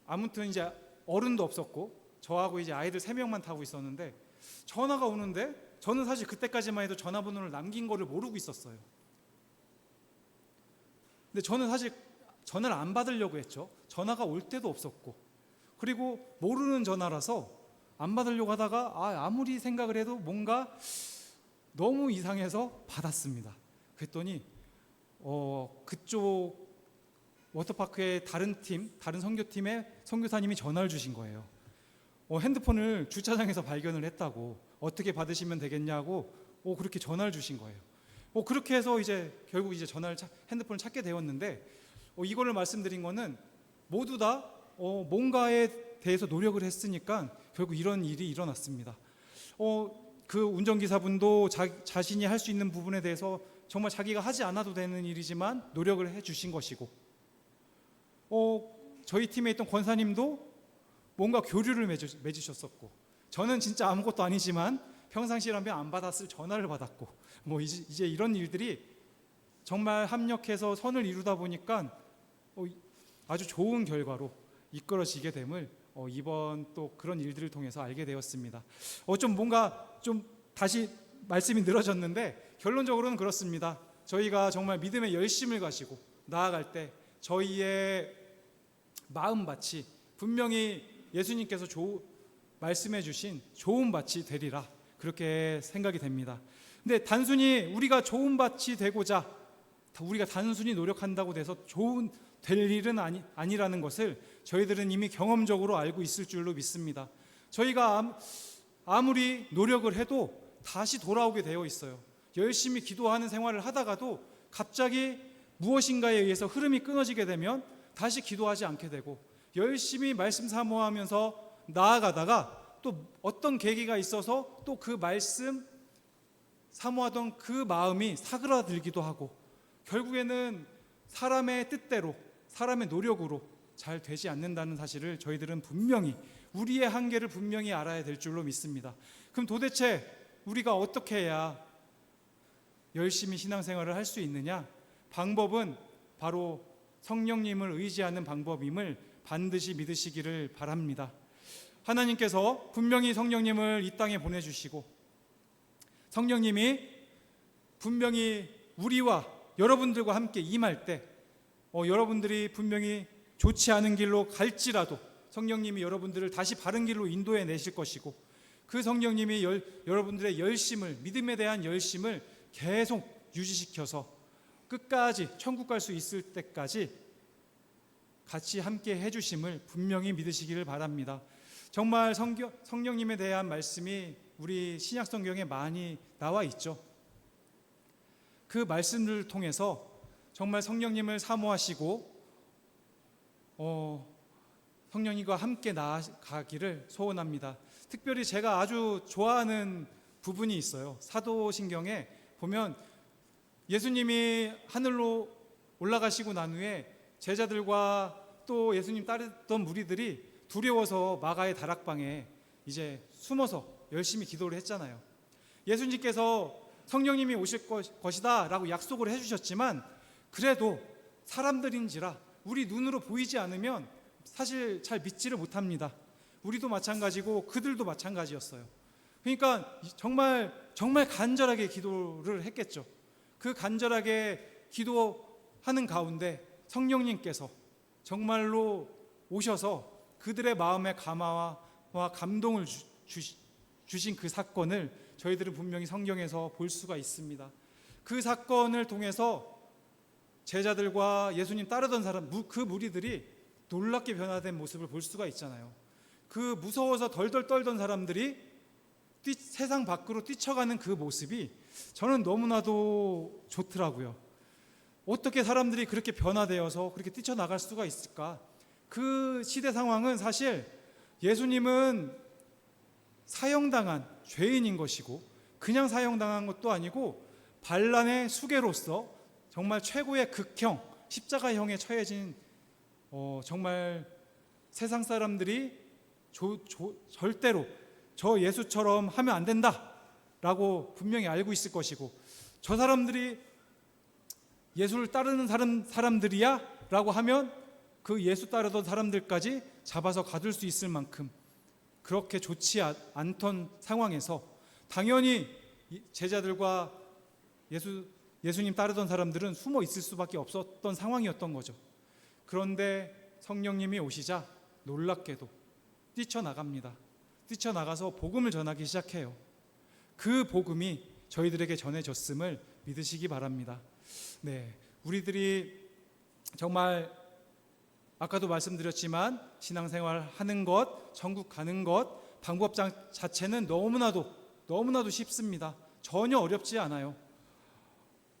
Speaker 4: 아무튼 이제 어른도 없었고 저하고 이제 아이들 3명만 타고 있었는데 전화가 오는데 저는 사실 그때까지만 해도 전화번호를 남긴 거를 모르고 있었어요. 근데 저는 사실 전화를 안 받으려고 했죠. 전화가 올 때도 없었고 그리고 모르는 전화라서 안 받으려고 하다가 아무리 생각을 해도 뭔가 너무 이상해서 받았습니다. 그랬더니 그쪽 워터파크의 다른 선교팀의 선교사님이 전화를 주신 거예요. 핸드폰을 주차장에서 발견을 했다고 어떻게 받으시면 되겠냐고 그렇게 전화를 주신 거예요. 그렇게 해서 이제 결국 이제 핸드폰을 찾게 되었는데 이거를 말씀드린 거는 모두 다 뭔가에 대해서 노력을 했으니까 결국 이런 일이 일어났습니다. 그 운전기사분도 자신이 할 수 있는 부분에 대해서 정말 자기가 하지 않아도 되는 일이지만 노력을 해주신 것이고 저희 팀에 있던 권사님도 뭔가 교류를 맺으셨었고 저는 진짜 아무것도 아니지만 평상시라면 안 받았을 전화를 받았고 이제 이런 일들이 정말 합력해서 선을 이루다 보니까 아주 좋은 결과로 이끌어지게 됨을 이번 또 그런 일들을 통해서 알게 되었습니다. 좀 뭔가 좀 다시 말씀이 늘어졌는데 결론적으로는 그렇습니다. 저희가 정말 믿음의 열심을 가지고 나아갈 때 저희의 마음밭이 분명히 예수님께서 말씀해 주신 좋은 밭이 되리라, 그렇게 생각이 됩니다. 근데 단순히 우리가 좋은 밭이 되고자 우리가 단순히 노력한다고 돼서 좋은 될 일은 아니라는 것을 저희들은 이미 경험적으로 알고 있을 줄로 믿습니다. 저희가 아무리 노력을 해도 다시 돌아오게 되어 있어요. 열심히 기도하는 생활을 하다가도 갑자기 무엇인가에 의해서 흐름이 끊어지게 되면 다시 기도하지 않게 되고, 열심히 말씀 사모하면서 나아가다가 또 어떤 계기가 있어서 또 그 말씀 사모하던 그 마음이 사그라들기도 하고, 결국에는 사람의 뜻대로 사람의 노력으로 잘 되지 않는다는 사실을 저희들은 분명히 우리의 한계를 분명히 알아야 될 줄로 믿습니다. 그럼 도대체 우리가 어떻게 해야 열심히 신앙생활을 할 수 있느냐? 방법은 바로 성령님을 의지하는 방법임을 반드시 믿으시기를 바랍니다. 하나님께서 분명히 성령님을 이 땅에 보내주시고, 성령님이 분명히 우리와 여러분들과 함께 임할 때 여러분들이 분명히 좋지 않은 길로 갈지라도 성령님이 여러분들을 다시 바른 길로 인도해 내실 것이고, 그 성령님이 여러분들의 열심을, 믿음에 대한 열심을 계속 유지시켜서 끝까지 천국 갈 수 있을 때까지 같이 함께 해주심을 분명히 믿으시기를 바랍니다. 정말 성령님에 대한 말씀이 우리 신약 성경에 많이 나와 있죠. 그 말씀을 통해서 정말 성령님을 사모하시고 성령님과 함께 나아가기를 소원합니다. 특별히 제가 아주 좋아하는 부분이 있어요. 사도신경에 보면 예수님이 하늘로 올라가시고 난 후에 제자들과 또 예수님 따르던 무리들이 두려워서 마가의 다락방에 이제 숨어서 열심히 기도를 했잖아요. 예수님께서 성령님이 오실 것이다 라고 약속을 해주셨지만, 그래도 사람들인지라 우리 눈으로 보이지 않으면 사실 잘 믿지를 못합니다. 우리도 마찬가지고 그들도 마찬가지였어요. 그러니까 정말 간절하게 기도를 했겠죠. 그 간절하게 기도하는 가운데 성령님께서 정말로 오셔서 그들의 마음에 감화와 감동을 주신 그 사건을 저희들은 분명히 성경에서 볼 수가 있습니다. 그 사건을 통해서 제자들과 예수님 따르던 사람, 그 무리들이 놀랍게 변화된 모습을 볼 수가 있잖아요. 그 무서워서 덜덜 떨던 사람들이 세상 밖으로 뛰쳐가는 그 모습이 저는 너무나도 좋더라고요. 어떻게 사람들이 그렇게 변화되어서 그렇게 뛰쳐나갈 수가 있을까? 그 시대 상황은 사실 예수님은 사형당한 죄인인 것이고, 그냥 사형당한 것도 아니고 반란의 수괴로서 정말 최고의 극형, 십자가형에 처해진 정말 세상 사람들이 절대로 저 예수처럼 하면 안 된다라고 분명히 알고 있을 것이고, 저 사람들이 예수를 따르는 사람들이야 라고 하면 그 예수 따르던 사람들까지 잡아서 가둘 수 있을 만큼 그렇게 좋지 않던 상황에서 당연히 제자들과 예수님 따르던 사람들은 숨어 있을 수밖에 없었던 상황이었던 거죠. 그런데 성령님이 오시자 놀랍게도 뛰쳐나갑니다. 뛰쳐나가서 복음을 전하기 시작해요. 그 복음이 저희들에게 전해졌음을 믿으시기 바랍니다. 네, 우리들이 정말 아까도 말씀드렸지만 신앙생활 하는 것, 천국 가는 것, 방법 자체는 너무나도 쉽습니다. 전혀 어렵지 않아요.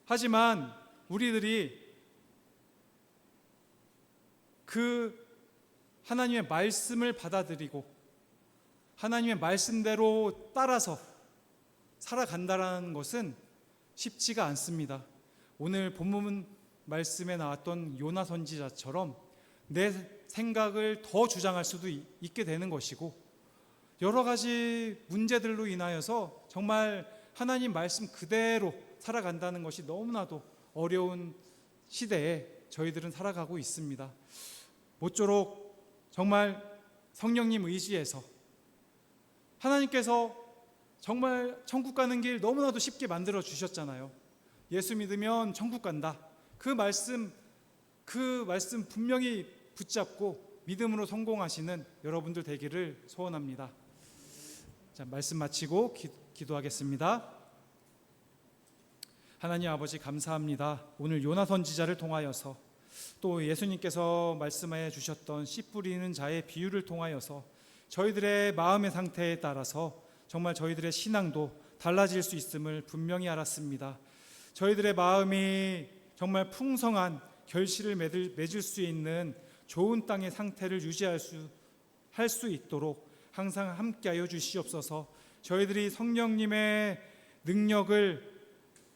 Speaker 4: 하지만 우리들이 그 하나님의 말씀을 받아들이고 하나님의 말씀대로 따라서 살아간다는 것은 쉽지가 않습니다. 오늘 본문 말씀에 나왔던 요나 선지자처럼 내 생각을 더 주장할 수도 있게 되는 것이고, 여러 가지 문제들로 인하여서 정말 하나님 말씀 그대로 살아간다는 것이 너무나도 어려운 시대에 저희들은 살아가고 있습니다. 모쪼록 정말 성령님 의지해서 하나님께서 정말 천국 가는 길 너무나도 쉽게 만들어 주셨잖아요. 예수 믿으면 천국 간다. 그 말씀 분명히 붙잡고 믿음으로 성공하시는 여러분들 되기를 소원합니다. 자, 말씀 마치고 기도하겠습니다. 하나님 아버지 감사합니다. 오늘 요나 선지자를 통하여서 또 예수님께서 말씀해 주셨던 씨 뿌리는 자의 비유를 통하여서 저희들의 마음의 상태에 따라서 정말 저희들의 신앙도 달라질 수 있음을 분명히 알았습니다. 저희들의 마음이 정말 풍성한 결실을 맺을 수 있는 좋은 땅의 상태를 유지할 수 있도록 항상 함께하여 주시옵소서. 저희들이 성령님의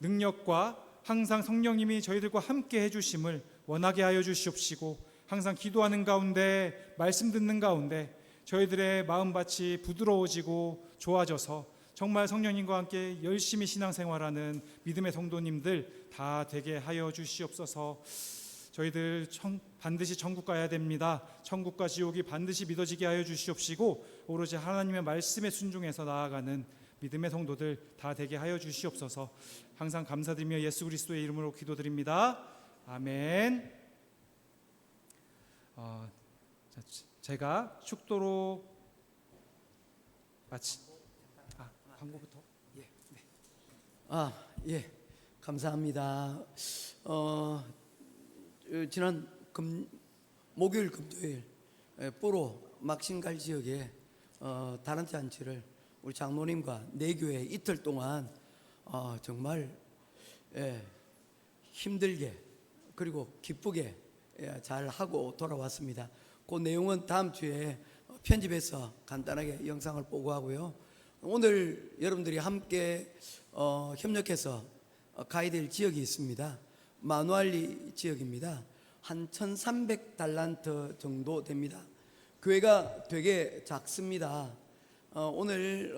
Speaker 4: 능력과 항상 성령님이 저희들과 함께 해주심을 원하게 하여 주시옵시고, 항상 기도하는 가운데 말씀 듣는 가운데 저희들의 마음밭이 부드러워지고 좋아져서 정말 성령님과 함께 열심히 신앙생활하는 믿음의 성도님들 다 되게 하여 주시옵소서. 저희들 반드시 천국 가야 됩니다. 천국과 지옥이 반드시 믿어지게 하여 주시옵시고, 오로지 하나님의 말씀에 순종해서 나아가는 믿음의 성도들 다 되게 하여 주시옵소서. 항상 감사드리며 예수 그리스도의 이름으로 기도드립니다. 아멘. 제가 축도로 광고부터.
Speaker 6: 예, 감사합니다. 지난 목요일, 금요일 뽀로 막신갈 지역에 다란트 잔치를 우리 장로님과 내 교회 이틀 동안 정말 힘들게 그리고 기쁘게 잘 하고 돌아왔습니다. 그 내용은 다음 주에 편집해서 간단하게 영상을 보고하고요. 오늘 여러분들이 함께 협력해서 가야 될 지역이 있습니다. 마누알리 지역입니다. 한 1300달란트 정도 됩니다. 교회가 되게 작습니다. 오늘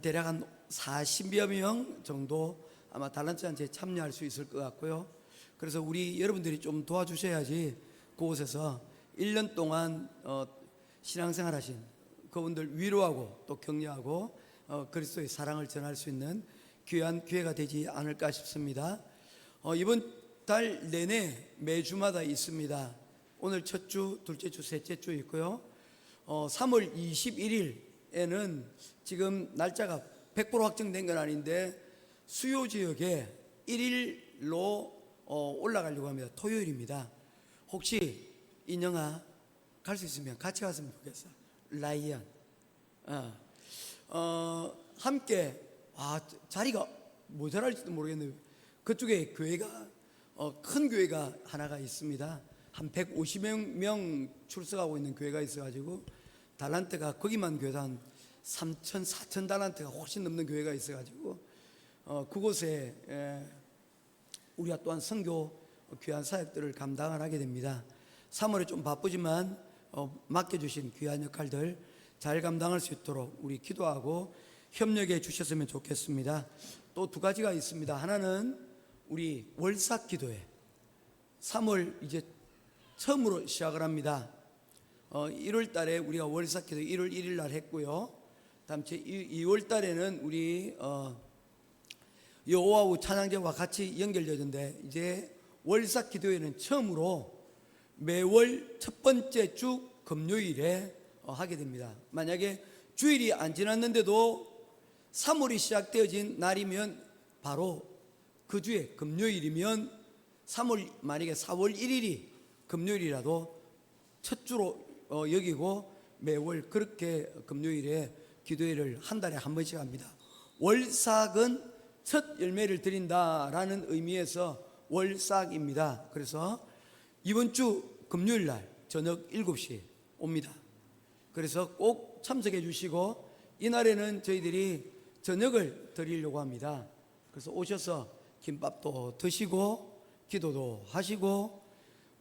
Speaker 6: 대략 한 40여 명 정도 아마 달란트 잔치에 참여할 수 있을 것 같고요. 그래서 우리 여러분들이 좀 도와주셔야지 그곳에서 1년 동안 신앙생활 하신 그분들 위로하고 또 격려하고 그리스도의 사랑을 전할 수 있는 귀한 기회가 되지 않을까 싶습니다. 이번 달 내내 매주마다 있습니다. 오늘 첫 주, 둘째 주, 셋째 주 있고요. 3월 21일에는 지금 날짜가 100% 확정된 건 아닌데 수요 지역에 1일로 올라가려고 합니다. 토요일입니다. 혹시 인영아 갈 수 있으면 같이 갔으면 좋겠어. 라이언 함께 자리가 모자랄지도 모르겠네요. 그쪽에 교회가 큰 교회가 하나가 있습니다. 한 150명 출석하고 있는 교회가 있어가지고 달란트가 거기만 교회도 한 3천, 4천 달란트가 훨씬 넘는 교회가 있어가지고 그곳에 우리가 또한 선교 귀한 사역들을 감당을 하게 됩니다. 3월에 좀 바쁘지만 맡겨주신 귀한 역할들 잘 감당할 수 있도록 우리 기도하고 협력해 주셨으면 좋겠습니다. 또 두 가지가 있습니다. 하나는 우리 월삭 기도회 3월 이제 처음으로 시작을 합니다. 1월 달에 우리가 월삭 기도 1월 1일 날 했고요. 다음 주 2월 달에는 우리 여호와우 찬양제와 같이 연결되는데 이제 월삭 기도회는 처음으로 매월 첫 번째 주 금요일에 하게 됩니다. 만약에 주일이 안 지났는데도 3월이 시작되어진 날이면 바로 그 주에 금요일이면 3월 만약에 4월 1일이 금요일이라도 첫 주로 여기고 매월 그렇게 금요일에 기도회를 한 달에 한 번씩 합니다. 월삭은 첫 열매를 드린다라는 의미에서 월삭입니다. 그래서 이번 주 금요일 날 저녁 7시에 옵니다. 그래서 꼭 참석해 주시고 이날에는 저희들이 저녁을 드리려고 합니다. 그래서 오셔서 김밥도 드시고 기도도 하시고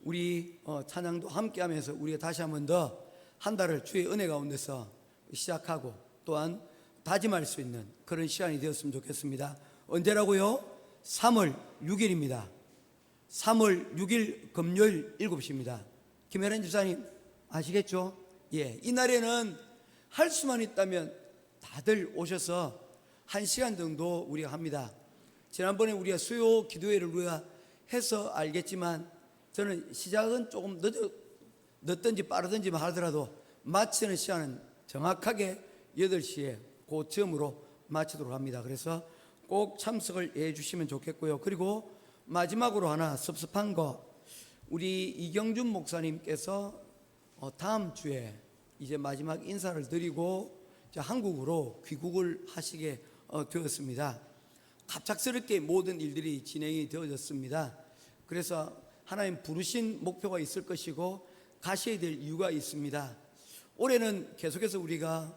Speaker 6: 우리 찬양도 함께 하면서 우리가 다시 한 번 더 한 달을 주의 은혜 가운데서 시작하고 또한 다짐할 수 있는 그런 시간이 되었으면 좋겠습니다. 언제라고요? 3월 6일입니다. 3월 6일 금요일 7시입니다. 김혜란 집사님 아시겠죠? 예, 이날에는 할 수만 있다면 다들 오셔서 1시간 정도 우리가 합니다. 지난번에 우리가 수요 기도회를 우리가 해서 알겠지만 저는 시작은 조금 늦든지 빠르든지만 하더라도 마치는 시간은 정확하게 8시에 고점으로 마치도록 합니다. 그래서 꼭 참석을 해 주시면 좋겠고요. 그리고 마지막으로 하나 섭섭한 거, 우리 이경준 목사님께서 다음 주에 이제 마지막 인사를 드리고 이제 한국으로 귀국을 하시게 되었습니다. 갑작스럽게 모든 일들이 진행이 되어졌습니다. 그래서 하나님 부르신 목표가 있을 것이고 가셔야 될 이유가 있습니다. 올해는 계속해서 우리가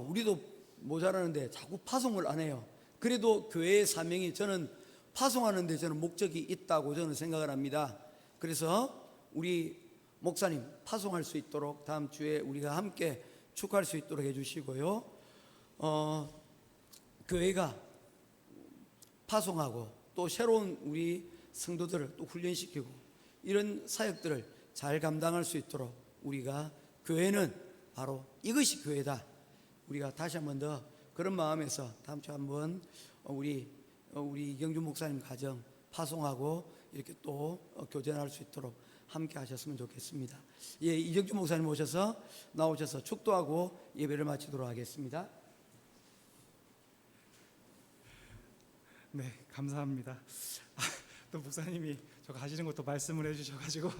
Speaker 6: 우리도 모자라는데 자꾸 파송을 안 해요. 그래도 교회의 사명이, 저는 파송하는 데 저는 목적이 있다고 저는 생각을 합니다. 그래서 우리 목사님 파송할 수 있도록 다음 주에 우리가 함께 축하할 수 있도록 해주시고요. 교회가 파송하고 또 새로운 우리 성도들을 또 훈련시키고 이런 사역들을 잘 감당할 수 있도록 우리가, 교회는 바로 이것이 교회다, 우리가 다시 한 번 더 그런 마음에서 다음 주에 한번 우리 이경준 목사님 가정 파송하고 이렇게 또 교제할 수 있도록 함께 하셨으면 좋겠습니다. 예, 이경준 목사님 나오셔서 축도하고 예배를 마치도록 하겠습니다.
Speaker 4: 네, 감사합니다. 또 목사님이 저 가시는 것도 말씀을 해주셔가지고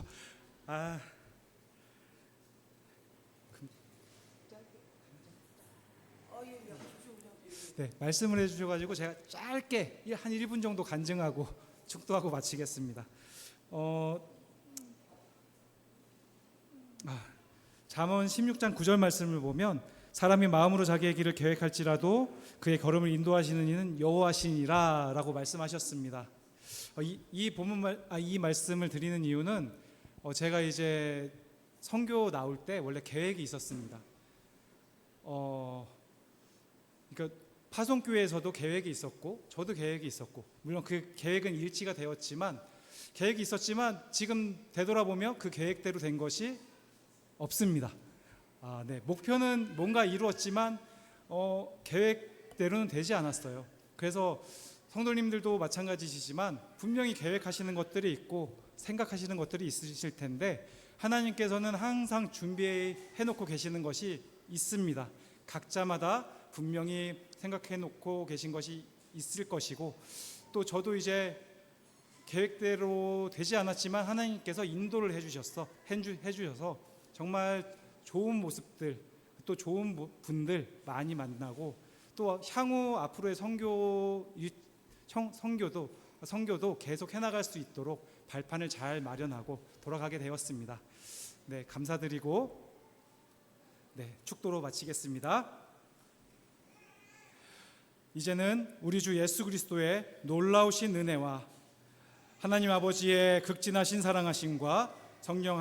Speaker 4: 네, 말씀을 해주셔가지고 제가 짧게 한 1분 정도 간증하고 축도하고 마치겠습니다. 잠언 16장 9절 말씀을 보면 사람이 마음으로 자기의 길을 계획할지라도 그의 걸음을 인도하시는 이는 여호와시니라 라고 말씀하셨습니다. 이 말씀을 드리는 이유는 제가 이제 선교 나올 때 원래 계획이 있었습니다. 그러니까 파송교회에서도 계획이 있었고 저도 계획이 있었고, 물론 그 계획은 일치가 되었지만, 계획이 있었지만 지금 되돌아보면 그 계획대로 된 것이 없습니다. 네, 목표는 뭔가 이루었지만 계획대로는 되지 않았어요. 그래서 성도님들도 마찬가지시지만 분명히 계획하시는 것들이 있고 생각하시는 것들이 있으실 텐데 하나님께서는 항상 준비해 놓고 계시는 것이 있습니다. 각자마다 분명히 생각해 놓고 계신 것이 있을 것이고, 또 저도 이제 계획대로 되지 않았지만 하나님께서 인도를 해주셔서 정말 좋은 모습들, 또 좋은 분들 많이 만나고, 또 향후 앞으로의 선교도 계속 해나갈 수 있도록 발판을 잘 마련하고 돌아가게 되었습니다. 네, 감사드리고 축도로 마치겠습니다. 이제는 우리 주 예수 그리스도의 놀라우신 은혜와 하나님 아버지의 극진하신 사랑하심과 성령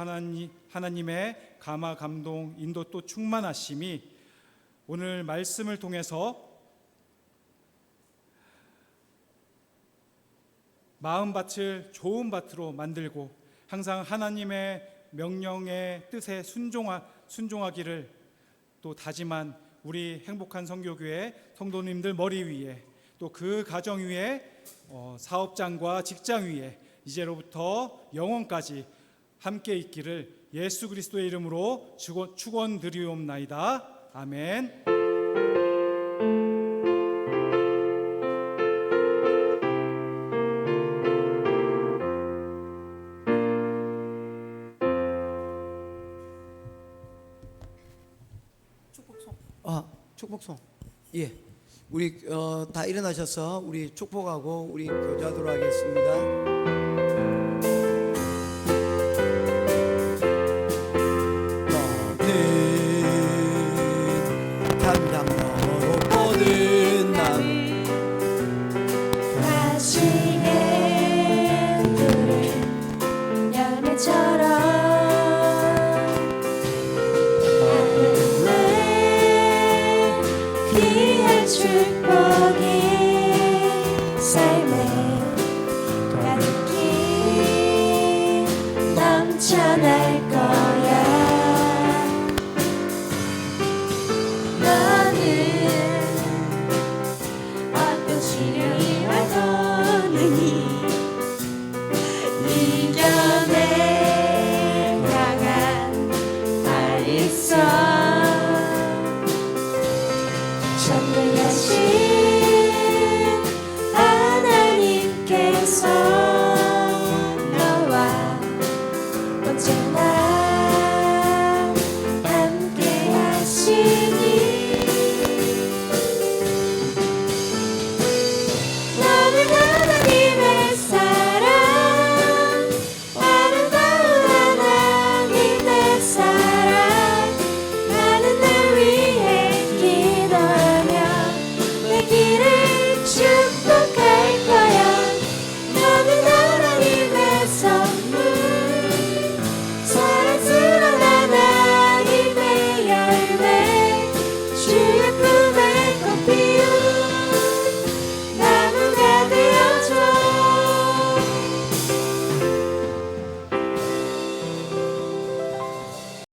Speaker 4: 하나님의 감화 감동 인도 또 충만하심이 오늘 말씀을 통해서 마음밭을 좋은 밭으로 만들고 항상 하나님의 명령의 뜻에 순종하기를 또 다짐한 우리 행복한 선교교회 성도님들 머리 위에, 또 그 가정 위에, 사업장과 직장 위에 이제로부터 영원까지 함께 있기를 예수 그리스도의 이름으로 축원드리옵나이다. 아멘.
Speaker 6: 축복송. 예, 우리 다 일어나셔서 우리 축복하고 우리 교제하도록 하겠습니다. 너는 담담 너로 뻗은 나무
Speaker 2: 가시에 들은 열매처럼 귀할 줄